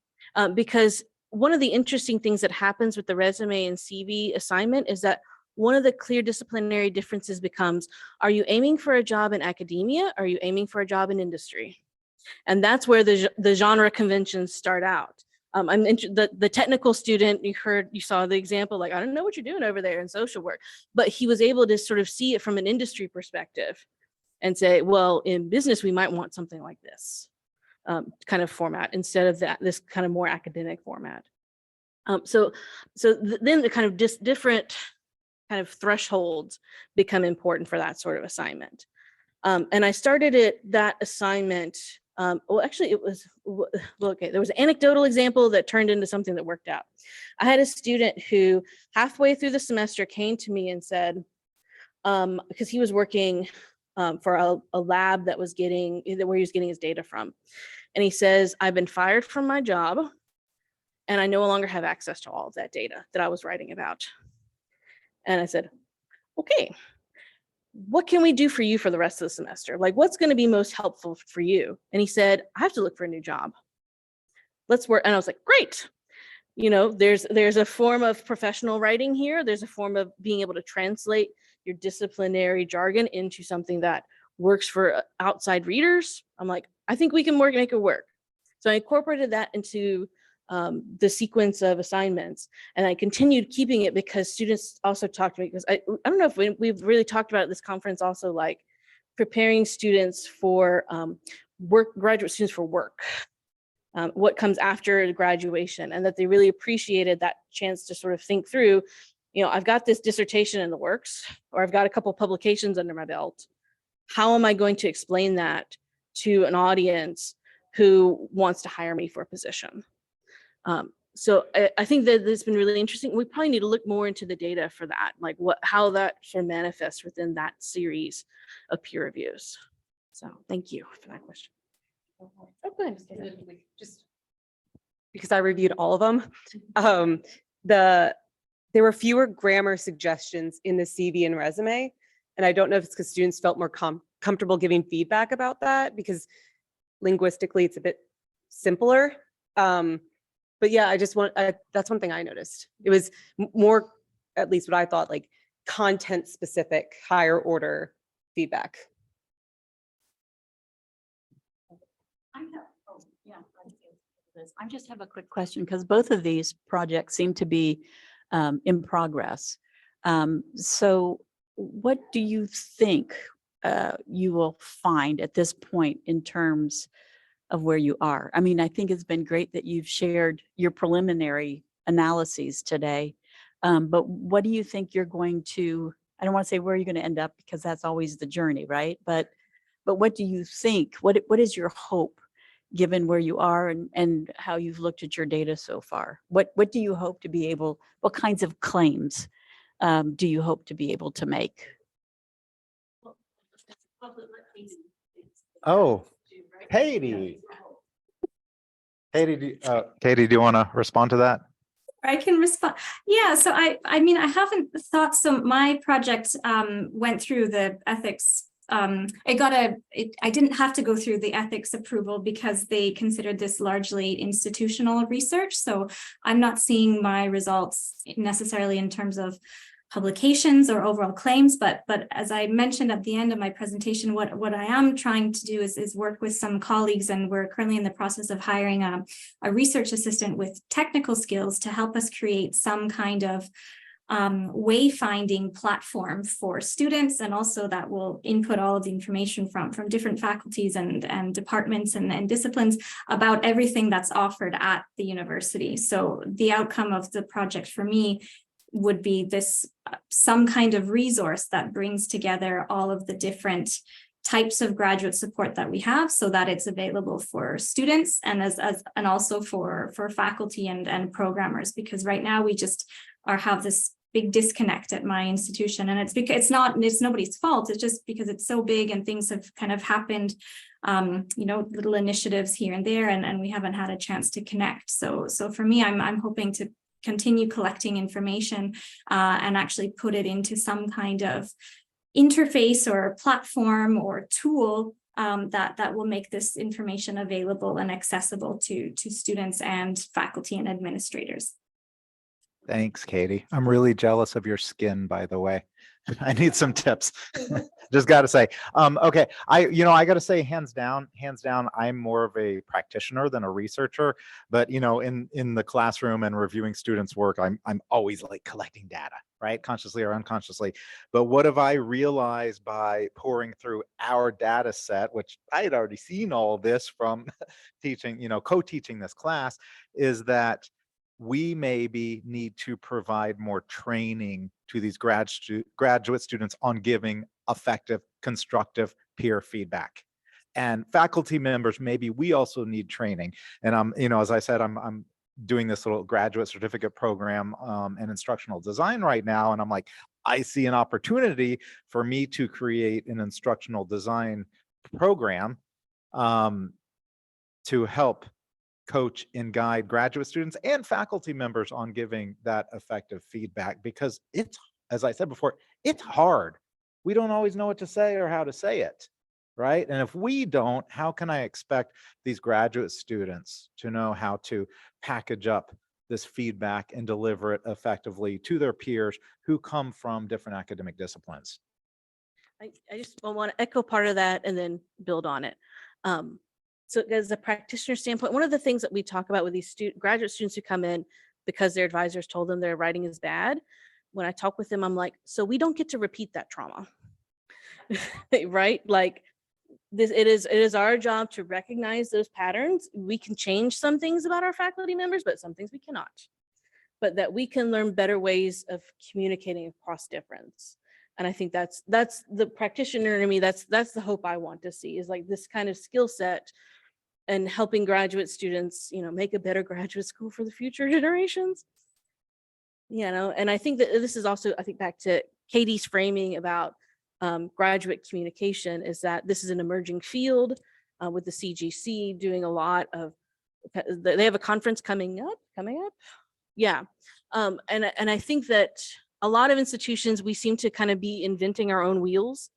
Because one of the interesting things that happens with the resume and CV assignment is that one of the clear disciplinary differences becomes, are you aiming for a job in academia? Or are you aiming for a job in industry? And that's where the genre conventions start out. The technical student, you saw the example, like, I don't know what you're doing over there in social work, but he was able to sort of see it from an industry perspective and say, well, in business, we might want something like this. Kind of format instead of this kind of more academic format. So then the kind of different kind of thresholds become important for that sort of assignment. And I started that assignment. Well, actually, it was okay. There was an anecdotal example that turned into something that worked out. I had a student who halfway through the semester came to me and said, because he was working for a lab where he was getting his data from. And he says, I've been fired from my job and I no longer have access to all of that data that I was writing about. And I said, okay, what can we do for you for the rest of the semester? Like, what's going to be most helpful for you? And he said, I have to look for a new job. Let's work. And I was like, great. There's a form of professional writing here. There's a form of being able to translate your disciplinary jargon into something that works for outside readers. I'm like, I think we can make it work. So I incorporated that into the sequence of assignments, and I continued keeping it because students also talked to me, because I don't know if we've really talked about at this conference also, like preparing students for graduate students for work. What comes after graduation, and that they really appreciated that chance to sort of think through, I've got this dissertation in the works, or I've got a couple publications under my belt. How am I going to explain that to an audience who wants to hire me for a position? So I think that it's been really interesting. We probably need to look more into the data for that, like how that sort of manifests within that series of peer reviews. So thank you for that question. Oh, good. Just because I reviewed all of them, there were fewer grammar suggestions in the CV and resume. And I don't know if it's because students felt more comfortable giving feedback about that, because linguistically it's a bit simpler. But yeah, that's one thing I noticed. It was more, at least what I thought, like content specific, higher order feedback. I just have a quick question, because both of these projects seem to be in progress. So what do you think you will find at this point in terms of where you are? I mean, I think it's been great that you've shared your preliminary analyses today, but what do you think you're going to, I don't want to say where you're going to end up, because that's always the journey, right? But what do you think? What is your hope, given where you are and how you've looked at your data so far? What do you hope to be able, what kinds of claims do you hope to be able to make? Oh, Katie. Katie, do you want to respond to that? I can respond. Yeah, so I mean, I haven't thought so. My project went through the ethics. I didn't have to go through the ethics approval because they considered this largely institutional research. So I'm not seeing my results necessarily in terms of publications or overall claims, but as I mentioned at the end of my presentation, what I am trying to do is work with some colleagues, and we're currently in the process of hiring a research assistant with technical skills to help us create some kind of wayfinding platform for students, and also that will input all of the information from different faculties and departments and disciplines about everything that's offered at the university. So the outcome of the project for me would be this some kind of resource that brings together all of the different types of graduate support that we have, so that it's available for students and and also for faculty and programmers, because right now we just have this big disconnect at my institution, and it's because it's nobody's fault. It's just because it's so big and things have kind of happened, you know, little initiatives here and there, and we haven't had a chance to connect. So for me, I'm hoping to continue collecting information and actually put it into some kind of interface or platform or tool that will make this information available and accessible to students and faculty and administrators. Thanks, Katie. I'm really jealous of your skin, by the way. I need some tips. Just got to say. Okay, I got to say, hands down, I'm more of a practitioner than a researcher. But in the classroom and reviewing students' work, I'm always like collecting data, right, consciously or unconsciously. But what have I realized by pouring through our data set, which I had already seen all of this from teaching, co-teaching this class, is that we maybe need to provide more training to these graduate students on giving effective, constructive peer feedback. And faculty members, maybe we also need training. And as I said, I'm doing this little graduate certificate program in instructional design right now. And I'm like, I see an opportunity for me to create an instructional design program to help coach and guide graduate students and faculty members on giving that effective feedback, because it's, as I said before, it's hard. We don't always know what to say or how to say it, right? And if we don't, how can I expect these graduate students to know how to package up this feedback and deliver it effectively to their peers who come from different academic disciplines? I just want to echo part of that and then build on it. So as a practitioner standpoint, one of the things that we talk about with these graduate students who come in because their advisors told them their writing is bad, when I talk with them, I'm like, so we don't get to repeat that trauma, right? Like it is our job to recognize those patterns. We can change some things about our faculty members, but some things we cannot. But that we can learn better ways of communicating across difference. And I think that's the practitioner in me. That's the hope I want to see, is like this kind of skill set and helping graduate students, make a better graduate school for the future generations. And I think that this is also, I think back to Katie's framing about graduate communication, is that this is an emerging field with the CGC doing a lot of, they have a conference coming up. Yeah. And I think that a lot of institutions, we seem to kind of be inventing our own wheels.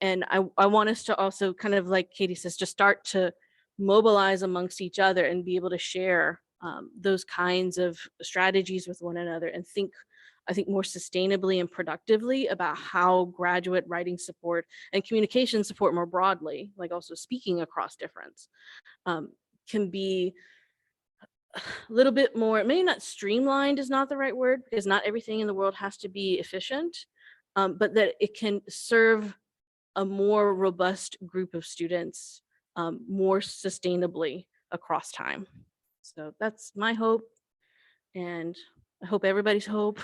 And I want us to also kind of, like Katie says, just start to mobilize amongst each other and be able to share those kinds of strategies with one another, and I think more sustainably and productively about how graduate writing support and communication support more broadly, like also speaking across difference, can be a little bit more, maybe not streamlined is not the right word, because not everything in the world has to be efficient, but that it can serve a more robust group of students more sustainably across time. So that's my hope, and I hope everybody's hope.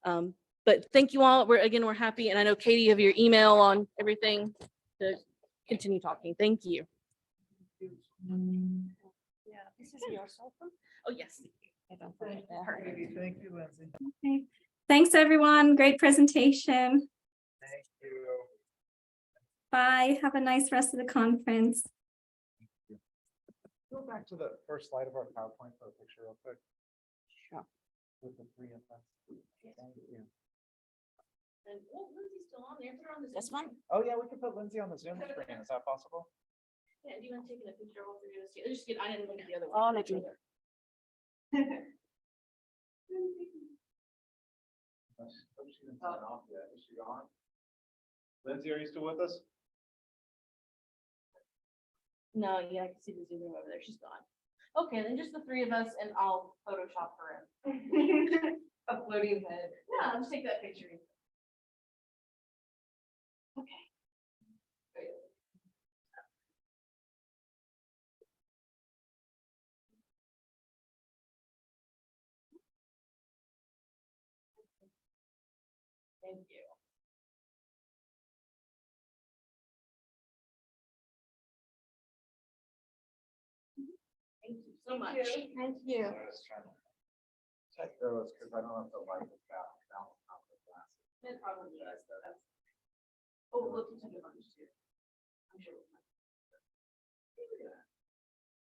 But thank you all. We're happy, and I know Katie, you have your email on everything to continue talking. Thank you. Yeah, this is your cell phone? Oh, yes. Thank you, Lindsay. Okay. Thanks, everyone. Great presentation. Thank you. Bye. Have a nice rest of the conference. Go back to the first slide of our PowerPoint for a picture real quick. With the three of us. Thank you. And, well, Lindsay's still on there. Put her on the That's Zoom. fine. Oh, yeah, we could put Lindsay on the Zoom screen. Is that possible? Yeah, do you want to take a picture of all three of us? Just get, I didn't look at the other Oh, one. let you- Lindsay, are you still with us? No, yeah, I can see the Zoom room over there. She's gone. Okay, then just the three of us and I'll Photoshop her in. A floating head. Yeah, I'll just take that picture. Okay. Thank you. Thank you so much. Thank you. I was trying to check those because I don't know if the light is down. It probably is, though. That's. Oh, look, you took a bunch too. I'm sure.